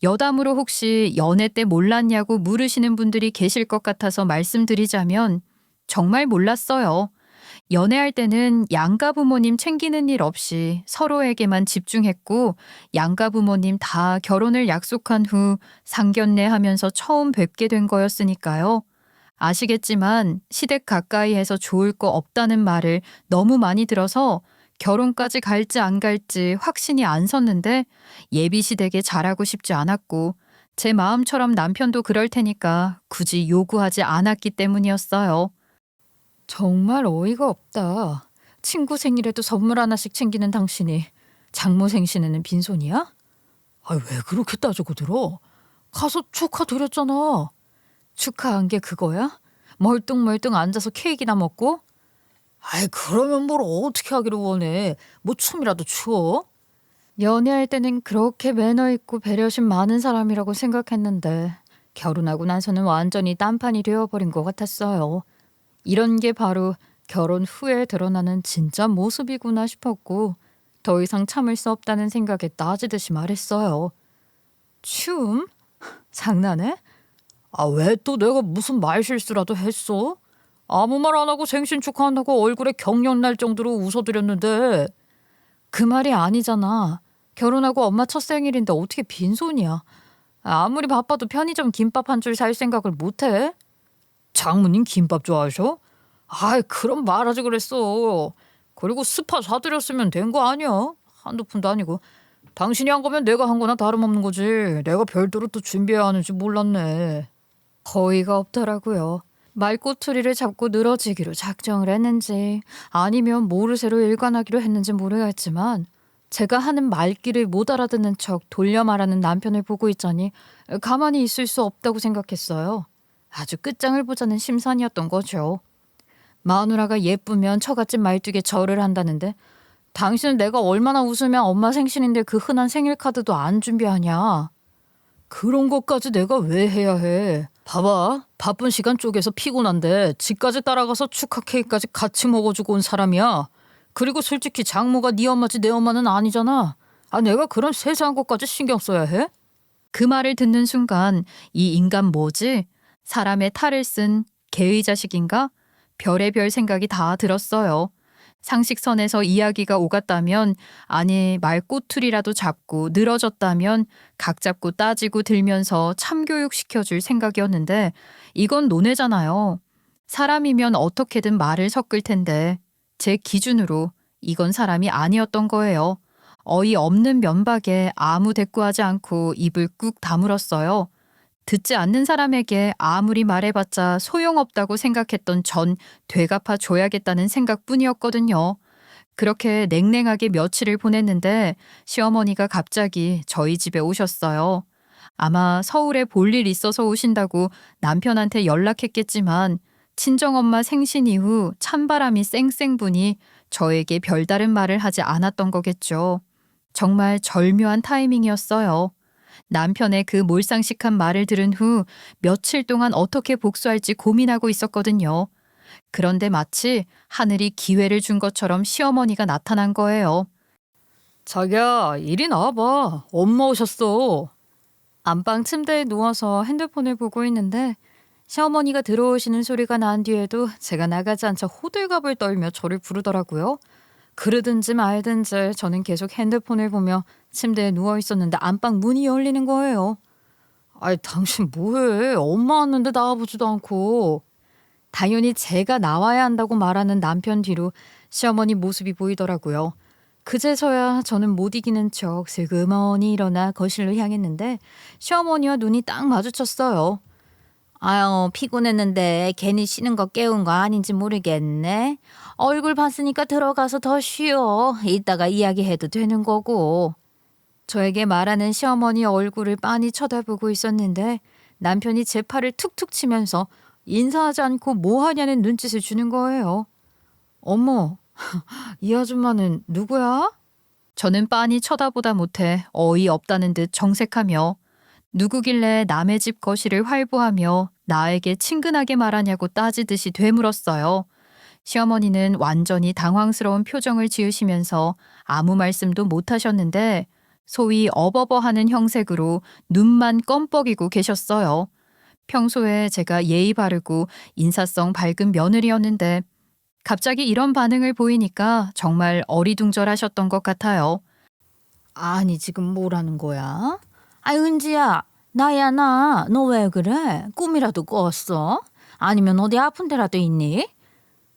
여담으로 혹시 연애 때 몰랐냐고 물으시는 분들이 계실 것 같아서 말씀드리자면 정말 몰랐어요. 연애할 때는 양가 부모님 챙기는 일 없이 서로에게만 집중했고 양가 부모님 다 결혼을 약속한 후 상견례 하면서 처음 뵙게 된 거였으니까요. 아시겠지만 시댁 가까이에서 좋을 거 없다는 말을 너무 많이 들어서 결혼까지 갈지 안 갈지 확신이 안 섰는데 예비 시댁에 잘하고 싶지 않았고 제 마음처럼 남편도 그럴 테니까 굳이 요구하지 않았기 때문이었어요. 정말 어이가 없다. 친구 생일에도 선물 하나씩 챙기는 당신이 장모 생신에는 빈손이야? 왜 그렇게 따지고 들어? 가서 축하드렸잖아. 축하한 게 그거야? 멀뚱멀뚱 앉아서 케이크나 먹고? 그러면 뭘 어떻게 하기를 원해. 뭐 춤이라도 추어? 연애할 때는 그렇게 매너 있고 배려심 많은 사람이라고 생각했는데 결혼하고 나서는 완전히 딴판이 되어버린 것 같았어요. 이런 게 바로 결혼 후에 드러나는 진짜 모습이구나 싶었고 더 이상 참을 수 없다는 생각에 따지듯이 말했어요. 춤? 장난해? 왜 또 내가 무슨 말실수라도 했어? 아무 말 안 하고 생신 축하한다고 얼굴에 경련 날 정도로 웃어드렸는데. 그 말이 아니잖아. 결혼하고 엄마 첫 생일인데 어떻게 빈손이야. 아무리 바빠도 편의점 김밥 한 줄 살 생각을 못해? 장모님 김밥 좋아하셔? 그럼 말하지 그랬어. 그리고 스파 사드렸으면 된 거 아니야? 한두 푼도 아니고. 당신이 한 거면 내가 한 거나 다름없는 거지. 내가 별도로 또 준비해야 하는지 몰랐네. 어이가 없더라고요. 말꼬투리를 잡고 늘어지기로 작정을 했는지 아니면 모르쇠로 일관하기로 했는지 모르겠지만 제가 하는 말귀를 못 알아듣는 척 돌려 말하는 남편을 보고 있자니 가만히 있을 수 없다고 생각했어요. 아주 끝장을 보자는 심산이었던 거죠. 마누라가 예쁘면 처갓집 말뚝에 절을 한다는데 당신은 내가 얼마나 웃으면 엄마 생신인데 그 흔한 생일 카드도 안 준비하냐. 그런 것까지 내가 왜 해야 해. 봐봐. 바쁜 시간 쪼개서 피곤한데 집까지 따라가서 축하 케이크까지 같이 먹어주고 온 사람이야. 그리고 솔직히 장모가 네 엄마지 내 엄마는 아니잖아. 아, 내가 그런 세세한 것까지 신경 써야 해? 그 말을 듣는 순간 이 인간 뭐지? 사람의 탈을 쓴 개의 자식인가? 별의별 생각이 다 들었어요. 상식선에서 이야기가 오갔다면, 아니 말꼬투리라도 잡고 늘어졌다면 각 잡고 따지고 들면서 참교육시켜줄 생각이었는데 이건 논외잖아요. 사람이면 어떻게든 말을 섞을 텐데 제 기준으로 이건 사람이 아니었던 거예요. 어이없는 면박에 아무 대꾸하지 않고 입을 꾹 다물었어요. 듣지 않는 사람에게 아무리 말해봤자 소용없다고 생각했던 전 되갚아 줘야겠다는 생각뿐이었거든요. 그렇게 냉랭하게 며칠을 보냈는데 시어머니가 갑자기 저희 집에 오셨어요. 아마 서울에 볼 일 있어서 오신다고 남편한테 연락했겠지만 친정엄마 생신 이후 찬바람이 쌩쌩 부니 저에게 별다른 말을 하지 않았던 거겠죠. 정말 절묘한 타이밍이었어요. 남편의 그 몰상식한 말을 들은 후 며칠 동안 어떻게 복수할지 고민하고 있었거든요. 그런데 마치 하늘이 기회를 준 것처럼 시어머니가 나타난 거예요. 자기야, 이리 나와봐. 엄마 오셨어. 안방 침대에 누워서 핸드폰을 보고 있는데 시어머니가 들어오시는 소리가 난 뒤에도 제가 나가지 않자 호들갑을 떨며 저를 부르더라고요. 그러든지 말든지 저는 계속 핸드폰을 보며 침대에 누워 있었는데 안방 문이 열리는 거예요. 아이, 당신 뭐해? 엄마 왔는데 나와보지도 않고. 당연히 제가 나와야 한다고 말하는 남편 뒤로 시어머니 모습이 보이더라고요. 그제서야 저는 못 이기는 척 슬그머니 일어나 거실로 향했는데 시어머니와 눈이 딱 마주쳤어요. 아유, 피곤했는데 괜히 쉬는 거 깨운 거 아닌지 모르겠네. 얼굴 봤으니까 들어가서 더 쉬어. 이따가 이야기해도 되는 거고. 저에게 말하는 시어머니 얼굴을 빤히 쳐다보고 있었는데 남편이 제 팔을 툭툭 치면서 인사하지 않고 뭐 하냐는 눈짓을 주는 거예요. 어머, 이 아줌마는 누구야? 저는 빤히 쳐다보다 못해 어이없다는 듯 정색하며 누구길래 남의 집 거실을 활보하며 나에게 친근하게 말하냐고 따지듯이 되물었어요. 시어머니는 완전히 당황스러운 표정을 지으시면서 아무 말씀도 못하셨는데 소위 어버버하는 형색으로 눈만 껌뻑이고 계셨어요. 평소에 제가 예의 바르고 인사성 밝은 며느리였는데 갑자기 이런 반응을 보이니까 정말 어리둥절하셨던 것 같아요. 아니, 지금 뭐라는 거야? 아, 은지야, 나야 나. 너 왜 그래? 꿈이라도 꿨어? 아니면 어디 아픈 데라도 있니?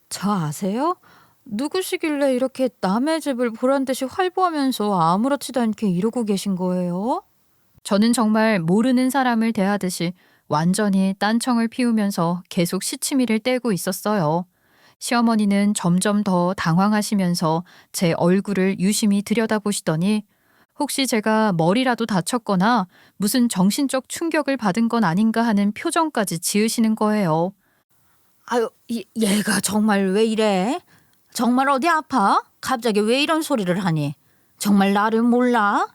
저 아세요? 누구시길래 이렇게 남의 집을 보란듯이 활보하면서 아무렇지도 않게 이러고 계신 거예요? 저는 정말 모르는 사람을 대하듯이 완전히 딴청을 피우면서 계속 시치미를 떼고 있었어요. 시어머니는 점점 더 당황하시면서 제 얼굴을 유심히 들여다보시더니 혹시 제가 머리라도 다쳤거나 무슨 정신적 충격을 받은 건 아닌가 하는 표정까지 지으시는 거예요. 아유, 얘가 정말 왜 이래? 정말 어디 아파? 갑자기 왜 이런 소리를 하니? 정말 나를 몰라?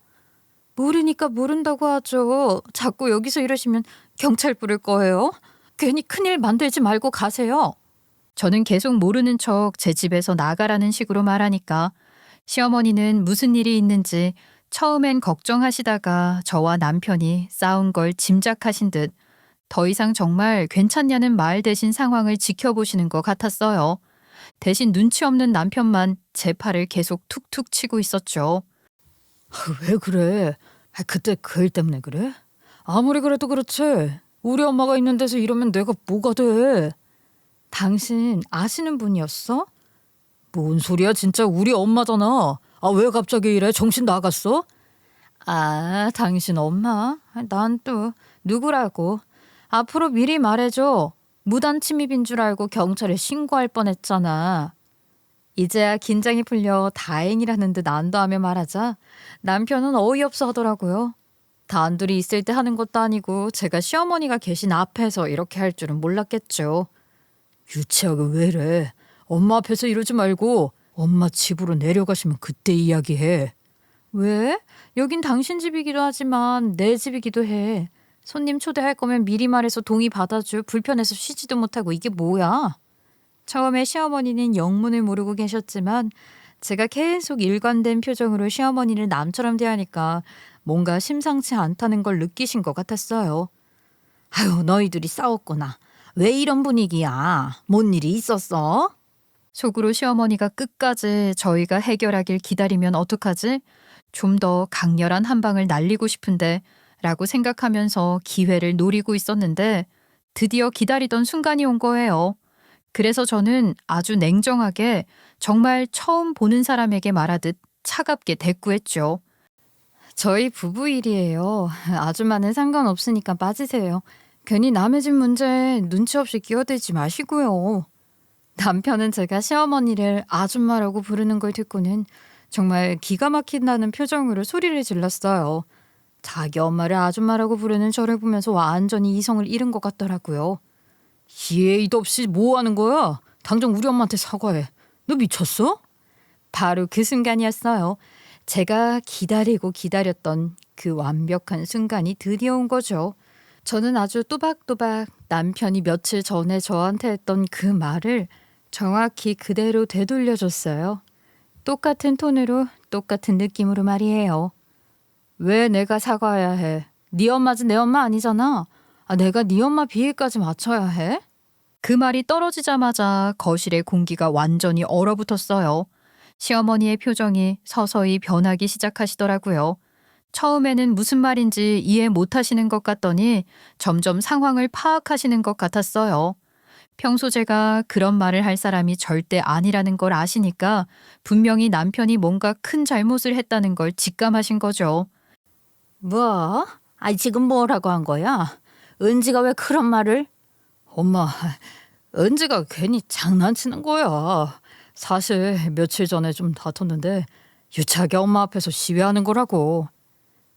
모르니까 모른다고 하죠. 자꾸 여기서 이러시면 경찰 부를 거예요. 괜히 큰일 만들지 말고 가세요. 저는 계속 모르는 척 제 집에서 나가라는 식으로 말하니까 시어머니는 무슨 일이 있는지 처음엔 걱정하시다가 저와 남편이 싸운 걸 짐작하신 듯 더 이상 정말 괜찮냐는 말 대신 상황을 지켜보시는 것 같았어요. 대신 눈치 없는 남편만 제 팔을 계속 툭툭 치고 있었죠. 왜 그래? 그때 그 일 때문에 그래? 아무리 그래도 그렇지. 우리 엄마가 있는 데서 이러면 내가 뭐가 돼? 당신 아시는 분이었어? 뭔 소리야, 진짜 우리 엄마잖아. 아, 왜 갑자기 이래? 정신 나갔어? 아, 당신 엄마? 난 또 누구라고? 앞으로 미리 말해줘. 무단 침입인 줄 알고 경찰에 신고할 뻔했잖아. 이제야 긴장이 풀려 다행이라는 듯 안도하며 말하자 남편은 어이없어 하더라고요. 단둘이 있을 때 하는 것도 아니고 제가 시어머니가 계신 앞에서 이렇게 할 줄은 몰랐겠죠. 유치하게 왜 이래? 엄마 앞에서 이러지 말고 엄마 집으로 내려가시면 그때 이야기해. 왜? 여긴 당신 집이기도 하지만 내 집이기도 해. 손님 초대할 거면 미리 말해서 동의 받아줘. 불편해서 쉬지도 못하고 이게 뭐야? 처음에 시어머니는 영문을 모르고 계셨지만 제가 계속 일관된 표정으로 시어머니를 남처럼 대하니까 뭔가 심상치 않다는 걸 느끼신 것 같았어요. 아유, 너희들이 싸웠구나. 왜 이런 분위기야? 뭔 일이 있었어? 속으로 시어머니가 끝까지 저희가 해결하길 기다리면 어떡하지? 좀 더 강렬한 한 방을 날리고 싶은데 라고 생각하면서 기회를 노리고 있었는데 드디어 기다리던 순간이 온 거예요. 그래서 저는 아주 냉정하게 정말 처음 보는 사람에게 말하듯 차갑게 대꾸했죠. 저희 부부 일이에요. 아줌마는 상관없으니까 빠지세요. 괜히 남의 집 문제에 눈치 없이 끼어들지 마시고요. 남편은 제가 시어머니를 아줌마라고 부르는 걸 듣고는 정말 기가 막힌다는 표정으로 소리를 질렀어요. 자기 엄마를 아줌마라고 부르는 저를 보면서 완전히 이성을 잃은 것 같더라고요. 예의도 없이 뭐 하는 거야? 당장 우리 엄마한테 사과해. 너 미쳤어? 바로 그 순간이었어요. 제가 기다리고 기다렸던 그 완벽한 순간이 드디어 온 거죠. 저는 아주 또박또박 남편이 며칠 전에 저한테 했던 그 말을 정확히 그대로 되돌려줬어요. 똑같은 톤으로 똑같은 느낌으로 말이에요. 왜 내가 사과해야 해? 네 엄마지 내 엄마 아니잖아. 내가 네 엄마 비위까지 맞춰야 해? 그 말이 떨어지자마자 거실의 공기가 완전히 얼어붙었어요. 시어머니의 표정이 서서히 변하기 시작하시더라고요. 처음에는 무슨 말인지 이해 못하시는 것 같더니 점점 상황을 파악하시는 것 같았어요. 평소 제가 그런 말을 할 사람이 절대 아니라는 걸 아시니까 분명히 남편이 뭔가 큰 잘못을 했다는 걸 직감하신 거죠. 뭐? 지금 뭐라고 한 거야? 은지가 왜 그런 말을? 엄마, 은지가 괜히 장난치는 거야. 사실 며칠 전에 좀 다퉜는데 유치하게 엄마 앞에서 시위하는 거라고.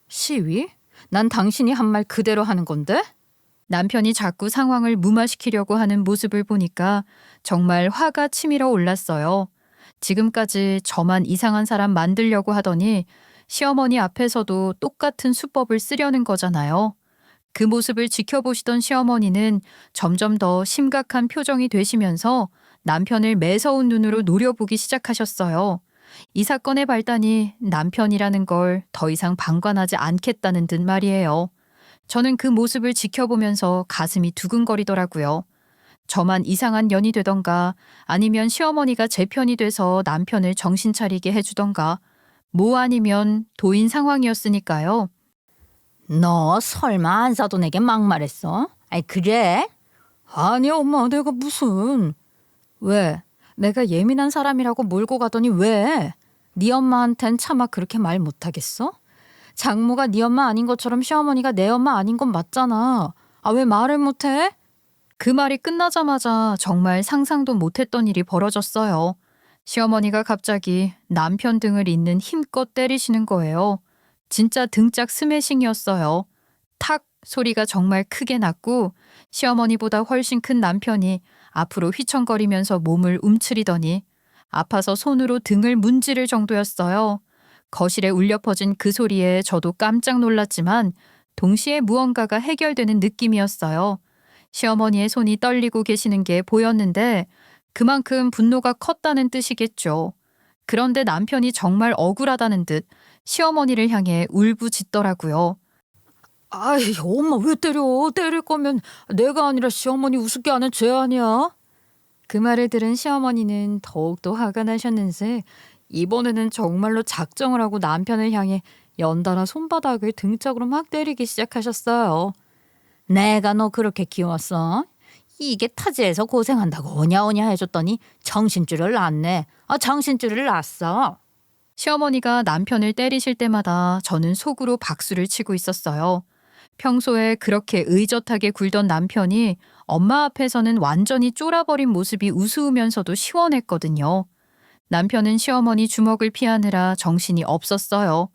시위? 난 당신이 한 말 그대로 하는 건데? 남편이 자꾸 상황을 무마시키려고 하는 모습을 보니까 정말 화가 치밀어 올랐어요. 지금까지 저만 이상한 사람 만들려고 하더니 시어머니 앞에서도 똑같은 수법을 쓰려는 거잖아요. 그 모습을 지켜보시던 시어머니는 점점 더 심각한 표정이 되시면서 남편을 매서운 눈으로 노려보기 시작하셨어요. 이 사건의 발단이 남편이라는 걸 더 이상 방관하지 않겠다는 듯 말이에요. 저는 그 모습을 지켜보면서 가슴이 두근거리더라고요. 저만 이상한 년이 되던가 아니면 시어머니가 제 편이 돼서 남편을 정신 차리게 해주던가 뭐 아니면 도인 상황이었으니까요. 너 설마 안사돈 에게 막말했어? 그래? 아니 엄마 내가 무슨. 왜? 내가 예민한 사람이라고 몰고 가더니 왜? 네 엄마한텐 차마 그렇게 말 못하겠어? 장모가 네 엄마 아닌 것처럼 시어머니가 내 엄마 아닌 건 맞잖아. 왜 말을 못해? 그 말이 끝나자마자 정말 상상도 못했던 일이 벌어졌어요. 시어머니가 갑자기 남편 등을 잇는 힘껏 때리시는 거예요. 진짜 등짝 스매싱이었어요. 탁 소리가 정말 크게 났고 시어머니보다 훨씬 큰 남편이 앞으로 휘청거리면서 몸을 움츠리더니 아파서 손으로 등을 문지를 정도였어요. 거실에 울려 퍼진 그 소리에 저도 깜짝 놀랐지만 동시에 무언가가 해결되는 느낌이었어요. 시어머니의 손이 떨리고 계시는 게 보였는데 그만큼 분노가 컸다는 뜻이겠죠. 그런데 남편이 정말 억울하다는 듯 시어머니를 향해 울부짖더라고요. 엄마 왜 때려? 때릴 거면 내가 아니라 시어머니 우습게 하는 죄 아니야? 그 말을 들은 시어머니는 더욱더 화가 나셨는지 이번에는 정말로 작정을 하고 남편을 향해 연달아 손바닥을 등짝으로 막 때리기 시작하셨어요. 내가 너 그렇게 키웠어? 이게 타지에서 고생한다고 오냐오냐 해줬더니 정신줄을 놨네. 정신줄을 놨어. 시어머니가 남편을 때리실 때마다 저는 속으로 박수를 치고 있었어요. 평소에 그렇게 의젓하게 굴던 남편이 엄마 앞에서는 완전히 쫄아버린 모습이 우스우면서도 시원했거든요. 남편은 시어머니 주먹을 피하느라 정신이 없었어요.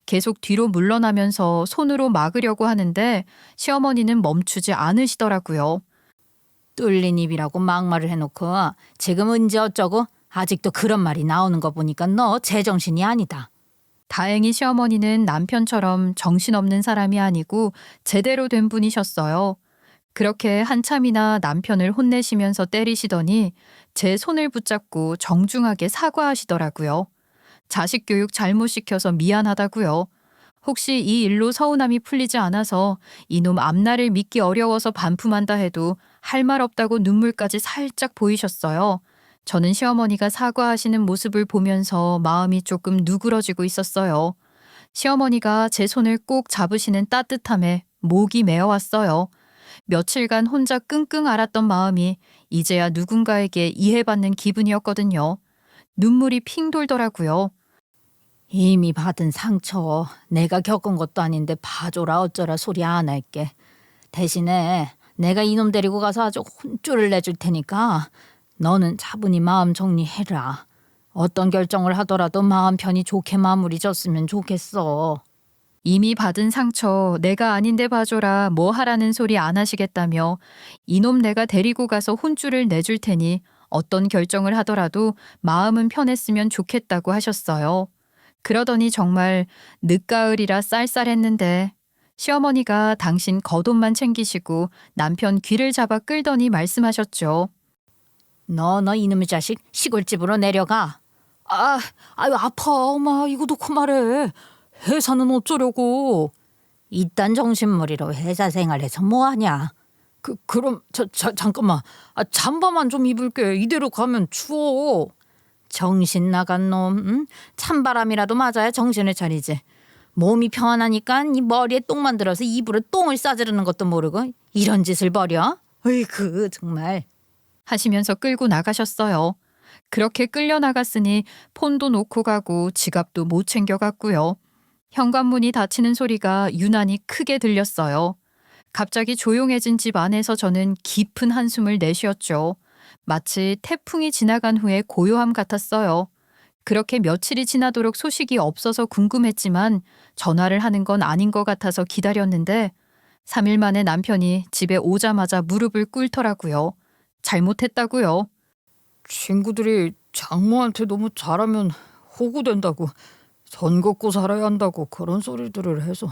계속 뒤로 물러나면서 손으로 막으려고 하는데 시어머니는 멈추지 않으시더라고요. 뚫린 입이라고 막말을 해놓고 지금 언제 어쩌고 아직도 그런 말이 나오는 거 보니까 너 제정신이 아니다. 다행히 시어머니는 남편처럼 정신없는 사람이 아니고 제대로 된 분이셨어요. 그렇게 한참이나 남편을 혼내시면서 때리시더니 제 손을 붙잡고 정중하게 사과하시더라고요. 자식 교육 잘못 시켜서 미안하다고요. 혹시 이 일로 서운함이 풀리지 않아서 이놈 앞날을 믿기 어려워서 반품한다 해도 할 말 없다고 눈물까지 살짝 보이셨어요. 저는 시어머니가 사과하시는 모습을 보면서 마음이 조금 누그러지고 있었어요. 시어머니가 제 손을 꼭 잡으시는 따뜻함에 목이 메어왔어요. 며칠간 혼자 끙끙 앓았던 마음이 이제야 누군가에게 이해받는 기분이었거든요. 눈물이 핑 돌더라고요. 이미 받은 상처 내가 겪은 것도 아닌데 봐줘라 어쩌라 소리 안 할게. 대신에 내가 이놈 데리고 가서 아주 혼쭐을 내줄 테니까 너는 차분히 마음 정리해라. 어떤 결정을 하더라도 마음 편히 좋게 마무리 졌으면 좋겠어. 이미 받은 상처 내가 아닌데 봐줘라 뭐 하라는 소리 안 하시겠다며 이놈 내가 데리고 가서 혼쭐을 내줄 테니 어떤 결정을 하더라도 마음은 편했으면 좋겠다고 하셨어요. 그러더니 정말 늦가을이라 쌀쌀했는데 시어머니가 당신 겉옷만 챙기시고 남편 귀를 잡아 끌더니 말씀하셨죠. 너 이놈의 자식 시골집으로 내려가. 아유 아파 엄마 이거 놓고 말해. 회사는 어쩌려고. 이딴 정신머리로 회사 생활해서 뭐하냐. 그럼 잠깐만. 잠바만 좀 입을게. 이대로 가면 추워. 정신 나간 놈. 응? 찬바람이라도 맞아야 정신을 차리지. 몸이 평안하니까 이 머리에 똥만 들어서 입으로 똥을 싸지르는 것도 모르고 이런 짓을 벌여? 어이구 정말. 하시면서 끌고 나가셨어요. 그렇게 끌려 나갔으니 폰도 놓고 가고 지갑도 못 챙겨갔고요. 현관문이 닫히는 소리가 유난히 크게 들렸어요. 갑자기 조용해진 집 안에서 저는 깊은 한숨을 내쉬었죠. 마치 태풍이 지나간 후에 고요함 같았어요. 그렇게 며칠이 지나도록 소식이 없어서 궁금했지만 전화를 하는 건 아닌 것 같아서 기다렸는데 3일 만에 남편이 집에 오자마자 무릎을 꿇더라고요. 잘못했다고요. 친구들이 장모한테 너무 잘하면 호구된다고 선 긋고 살아야 한다고 그런 소리들을 해서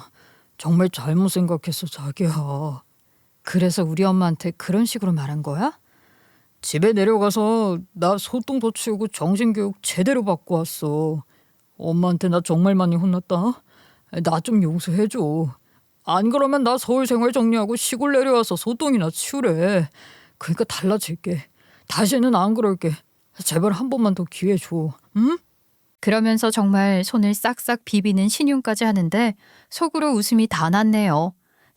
정말 잘못 생각했어 자기야. 그래서 우리 엄마한테 그런 식으로 말한 거야? 집에 내려가서 나 소똥도 치우고 정신교육 제대로 받고 왔어. 엄마한테 나 정말 많이 혼났다. 나 좀 용서해줘. 안 그러면 나 서울 생활 정리하고 시골 내려와서 소똥이나 치우래. 그러니까 달라질게. 다시는 안 그럴게. 제발 한 번만 더 기회 줘. 응? 그러면서 정말 손을 싹싹 비비는 신용까지 하는데 속으로 웃음이 다 났네요.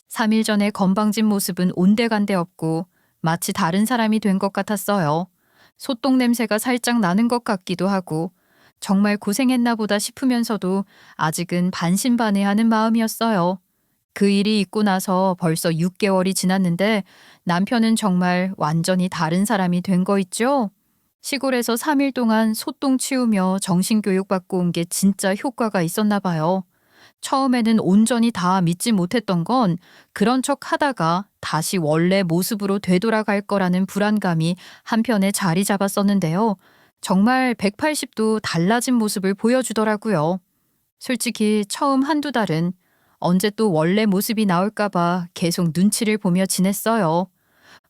3일 전에 건방진 모습은 온데간데 없고 마치 다른 사람이 된 것 같았어요. 소똥 냄새가 살짝 나는 것 같기도 하고 정말 고생했나 보다 싶으면서도 아직은 반신반의하는 마음이었어요. 그 일이 있고 나서 벌써 6개월이 지났는데 남편은 정말 완전히 다른 사람이 된 거 있죠? 시골에서 3일 동안 소똥 치우며 정신교육 받고 온 게 진짜 효과가 있었나 봐요. 처음에는 온전히 다 믿지 못했던 건 그런 척 하다가 다시 원래 모습으로 되돌아갈 거라는 불안감이 한편에 자리 잡았었는데요. 정말 180도 달라진 모습을 보여주더라고요. 솔직히 처음 한두 달은 언제 또 원래 모습이 나올까봐 계속 눈치를 보며 지냈어요.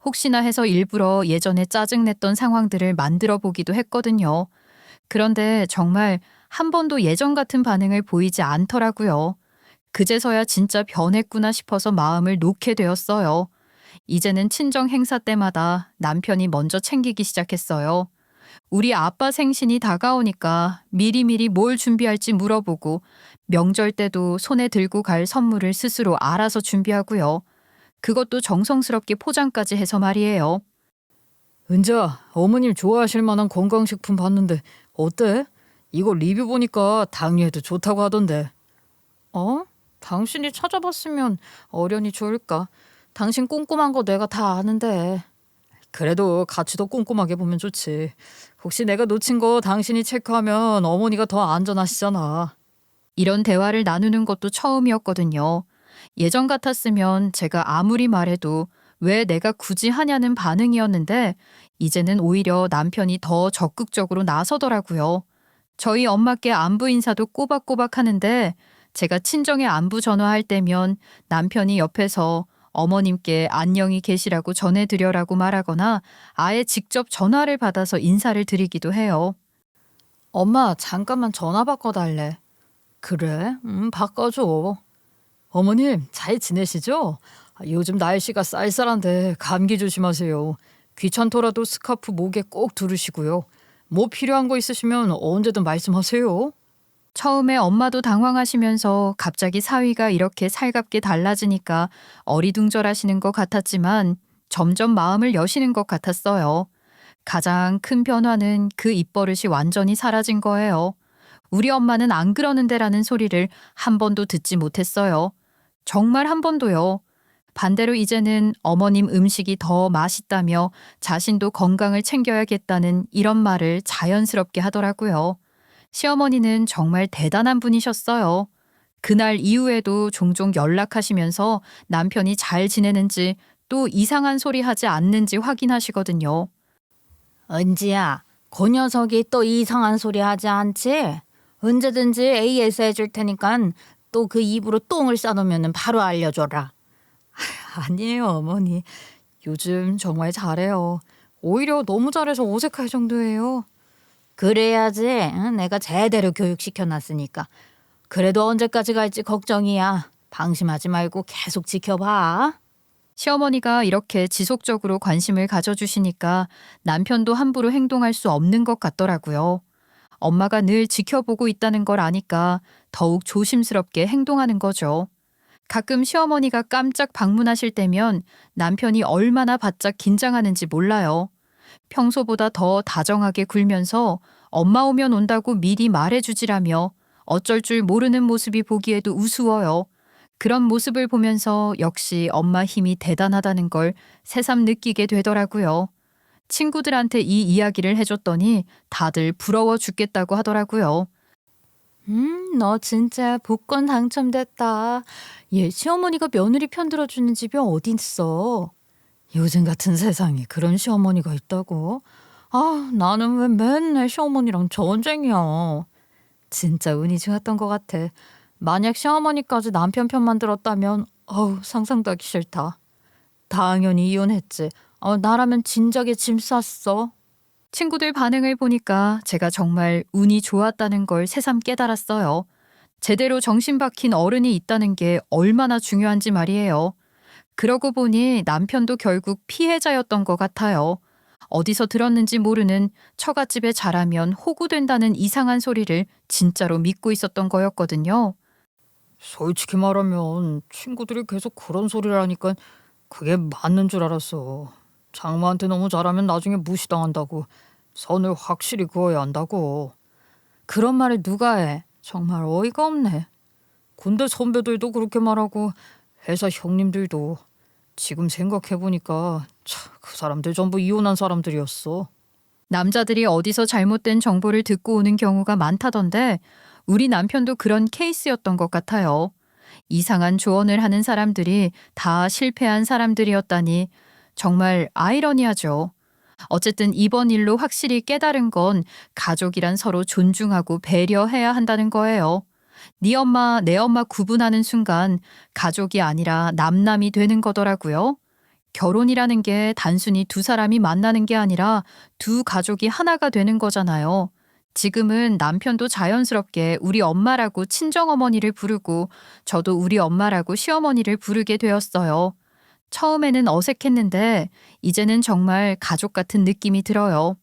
혹시나 해서 일부러 예전에 짜증냈던 상황들을 만들어 보기도 했거든요. 그런데 정말 한 번도 예전 같은 반응을 보이지 않더라고요. 그제서야 진짜 변했구나 싶어서 마음을 놓게 되었어요. 이제는 친정 행사 때마다 남편이 먼저 챙기기 시작했어요. 우리 아빠 생신이 다가오니까 미리미리 뭘 준비할지 물어보고 명절 때도 손에 들고 갈 선물을 스스로 알아서 준비하고요. 그것도 정성스럽게 포장까지 해서 말이에요. 은자, 어머님 좋아하실 만한 건강식품 봤는데 어때? 이거 리뷰 보니까 당뇨에도 좋다고 하던데. 어? 당신이 찾아봤으면 어련히 좋을까. 당신 꼼꼼한 거 내가 다 아는데. 그래도 같이 더 꼼꼼하게 보면 좋지. 혹시 내가 놓친 거 당신이 체크하면 어머니가 더 안전하시잖아. 이런 대화를 나누는 것도 처음이었거든요. 예전 같았으면 제가 아무리 말해도 왜 내가 굳이 하냐는 반응이었는데 이제는 오히려 남편이 더 적극적으로 나서더라고요. 저희 엄마께 안부 인사도 꼬박꼬박 하는데 제가 친정에 안부 전화할 때면 남편이 옆에서 어머님께 안녕히 계시라고 전해드려라고 말하거나 아예 직접 전화를 받아서 인사를 드리기도 해요. 엄마 잠깐만 전화 바꿔달래. 그래? 바꿔줘. 어머님 잘 지내시죠? 요즘 날씨가 쌀쌀한데 감기 조심하세요. 귀찮더라도 스카프 목에 꼭 두르시고요. 뭐 필요한 거 있으시면 언제든 말씀하세요. 처음에 엄마도 당황하시면서 갑자기 사위가 이렇게 살갑게 달라지니까 어리둥절하시는 것 같았지만 점점 마음을 여시는 것 같았어요. 가장 큰 변화는 그 입버릇이 완전히 사라진 거예요. 우리 엄마는 안 그러는데라는 소리를 한 번도 듣지 못했어요. 정말 한 번도요. 반대로 이제는 어머님 음식이 더 맛있다며 자신도 건강을 챙겨야겠다는 이런 말을 자연스럽게 하더라고요. 시어머니는 정말 대단한 분이셨어요. 그날 이후에도 종종 연락하시면서 남편이 잘 지내는지 또 이상한 소리 하지 않는지 확인하시거든요. 은지야, 그 녀석이 또 이상한 소리 하지 않지? 언제든지 AS 해줄 테니까 또 그 입으로 똥을 싸놓으면 바로 알려줘라. 아니에요, 어머니. 요즘 정말 잘해요. 오히려 너무 잘해서 어색할 정도예요. 그래야지. 응? 내가 제대로 교육시켜놨으니까. 그래도 언제까지 갈지 걱정이야. 방심하지 말고 계속 지켜봐. 시어머니가 이렇게 지속적으로 관심을 가져주시니까 남편도 함부로 행동할 수 없는 것 같더라고요. 엄마가 늘 지켜보고 있다는 걸 아니까 더욱 조심스럽게 행동하는 거죠. 가끔 시어머니가 깜짝 방문하실 때면 남편이 얼마나 바짝 긴장하는지 몰라요. 평소보다 더 다정하게 굴면서 엄마 오면 온다고 미리 말해주지라며 어쩔 줄 모르는 모습이 보기에도 우스워요. 그런 모습을 보면서 역시 엄마 힘이 대단하다는 걸 새삼 느끼게 되더라고요. 친구들한테 이 이야기를 해줬더니 다들 부러워 죽겠다고 하더라고요. 너 진짜 복권 당첨됐다. 얘 시어머니가 며느리 편들어주는 집이 어딨어. 요즘 같은 세상에 그런 시어머니가 있다고? 아, 나는 왜 맨날 시어머니랑 전쟁이야. 진짜 운이 좋았던 것 같아. 만약 시어머니까지 남편 편만 들었다면 상상도 하기 싫다. 당연히 이혼했지. 나라면 진작에 짐 쌌어. 친구들 반응을 보니까 제가 정말 운이 좋았다는 걸 새삼 깨달았어요. 제대로 정신 박힌 어른이 있다는 게 얼마나 중요한지 말이에요. 그러고 보니 남편도 결국 피해자였던 것 같아요. 어디서 들었는지 모르는 처갓집에 자라면 호구된다는 이상한 소리를 진짜로 믿고 있었던 거였거든요. 솔직히 말하면 친구들이 계속 그런 소리를 하니까 그게 맞는 줄 알았어. 장모한테 너무 잘하면 나중에 무시당한다고. 선을 확실히 그어야 한다고. 그런 말을 누가 해? 정말 어이가 없네. 군대 선배들도 그렇게 말하고 회사 형님들도. 지금 생각해보니까 그 사람들 전부 이혼한 사람들이었어. 남자들이 어디서 잘못된 정보를 듣고 오는 경우가 많다던데 우리 남편도 그런 케이스였던 것 같아요. 이상한 조언을 하는 사람들이 다 실패한 사람들이었다니 정말 아이러니하죠. 어쨌든 이번 일로 확실히 깨달은 건 가족이란 서로 존중하고 배려해야 한다는 거예요. 네 엄마, 내 엄마 구분하는 순간 가족이 아니라 남남이 되는 거더라고요. 결혼이라는 게 단순히 두 사람이 만나는 게 아니라 두 가족이 하나가 되는 거잖아요. 지금은 남편도 자연스럽게 우리 엄마라고 친정어머니를 부르고 저도 우리 엄마라고 시어머니를 부르게 되었어요. 처음에는 어색했는데 이제는 정말 가족 같은 느낌이 들어요.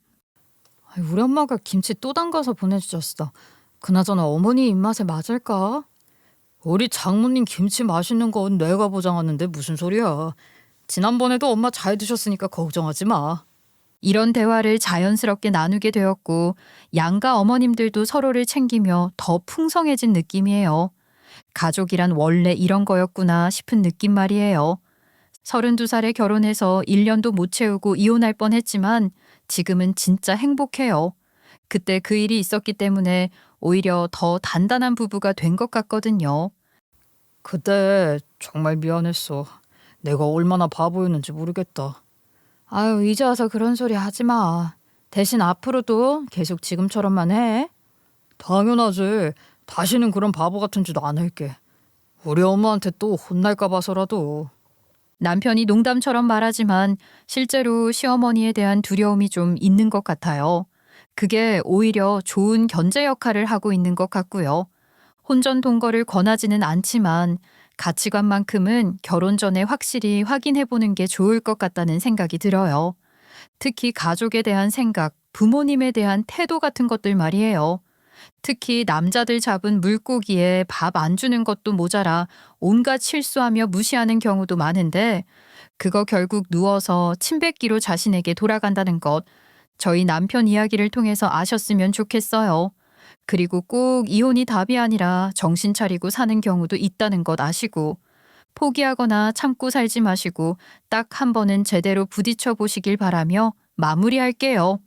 우리 엄마가 김치 또 담가서 보내주셨어. 그나저나 어머니 입맛에 맞을까? 우리 장모님 김치 맛있는 건 내가 보장하는데 무슨 소리야. 지난번에도 엄마 잘 드셨으니까 걱정하지 마. 이런 대화를 자연스럽게 나누게 되었고 양가 어머님들도 서로를 챙기며 더 풍성해진 느낌이에요. 가족이란 원래 이런 거였구나 싶은 느낌 말이에요. 32살에 결혼해서 1년도 못 채우고 이혼할 뻔했지만 지금은 진짜 행복해요. 그때 그 일이 있었기 때문에 오히려 더 단단한 부부가 된 것 같거든요. 그때 정말 미안했어. 내가 얼마나 바보였는지 모르겠다. 아유, 이제 와서 그런 소리 하지 마. 대신 앞으로도 계속 지금처럼만 해. 당연하지. 다시는 그런 바보 같은 짓 안 할게. 우리 엄마한테 또 혼날까 봐서라도. 남편이 농담처럼 말하지만 실제로 시어머니에 대한 두려움이 좀 있는 것 같아요. 그게 오히려 좋은 견제 역할을 하고 있는 것 같고요. 혼전 동거를 권하지는 않지만 가치관만큼은 결혼 전에 확실히 확인해 보는 게 좋을 것 같다는 생각이 들어요. 특히 가족에 대한 생각, 부모님에 대한 태도 같은 것들 말이에요. 특히 남자들 잡은 물고기에 밥 안 주는 것도 모자라 온갖 실수하며 무시하는 경우도 많은데 그거 결국 누워서 침 뱉기로 자신에게 돌아간다는 것 저희 남편 이야기를 통해서 아셨으면 좋겠어요. 그리고 꼭 이혼이 답이 아니라 정신 차리고 사는 경우도 있다는 것 아시고 포기하거나 참고 살지 마시고 딱 한 번은 제대로 부딪혀 보시길 바라며 마무리할게요.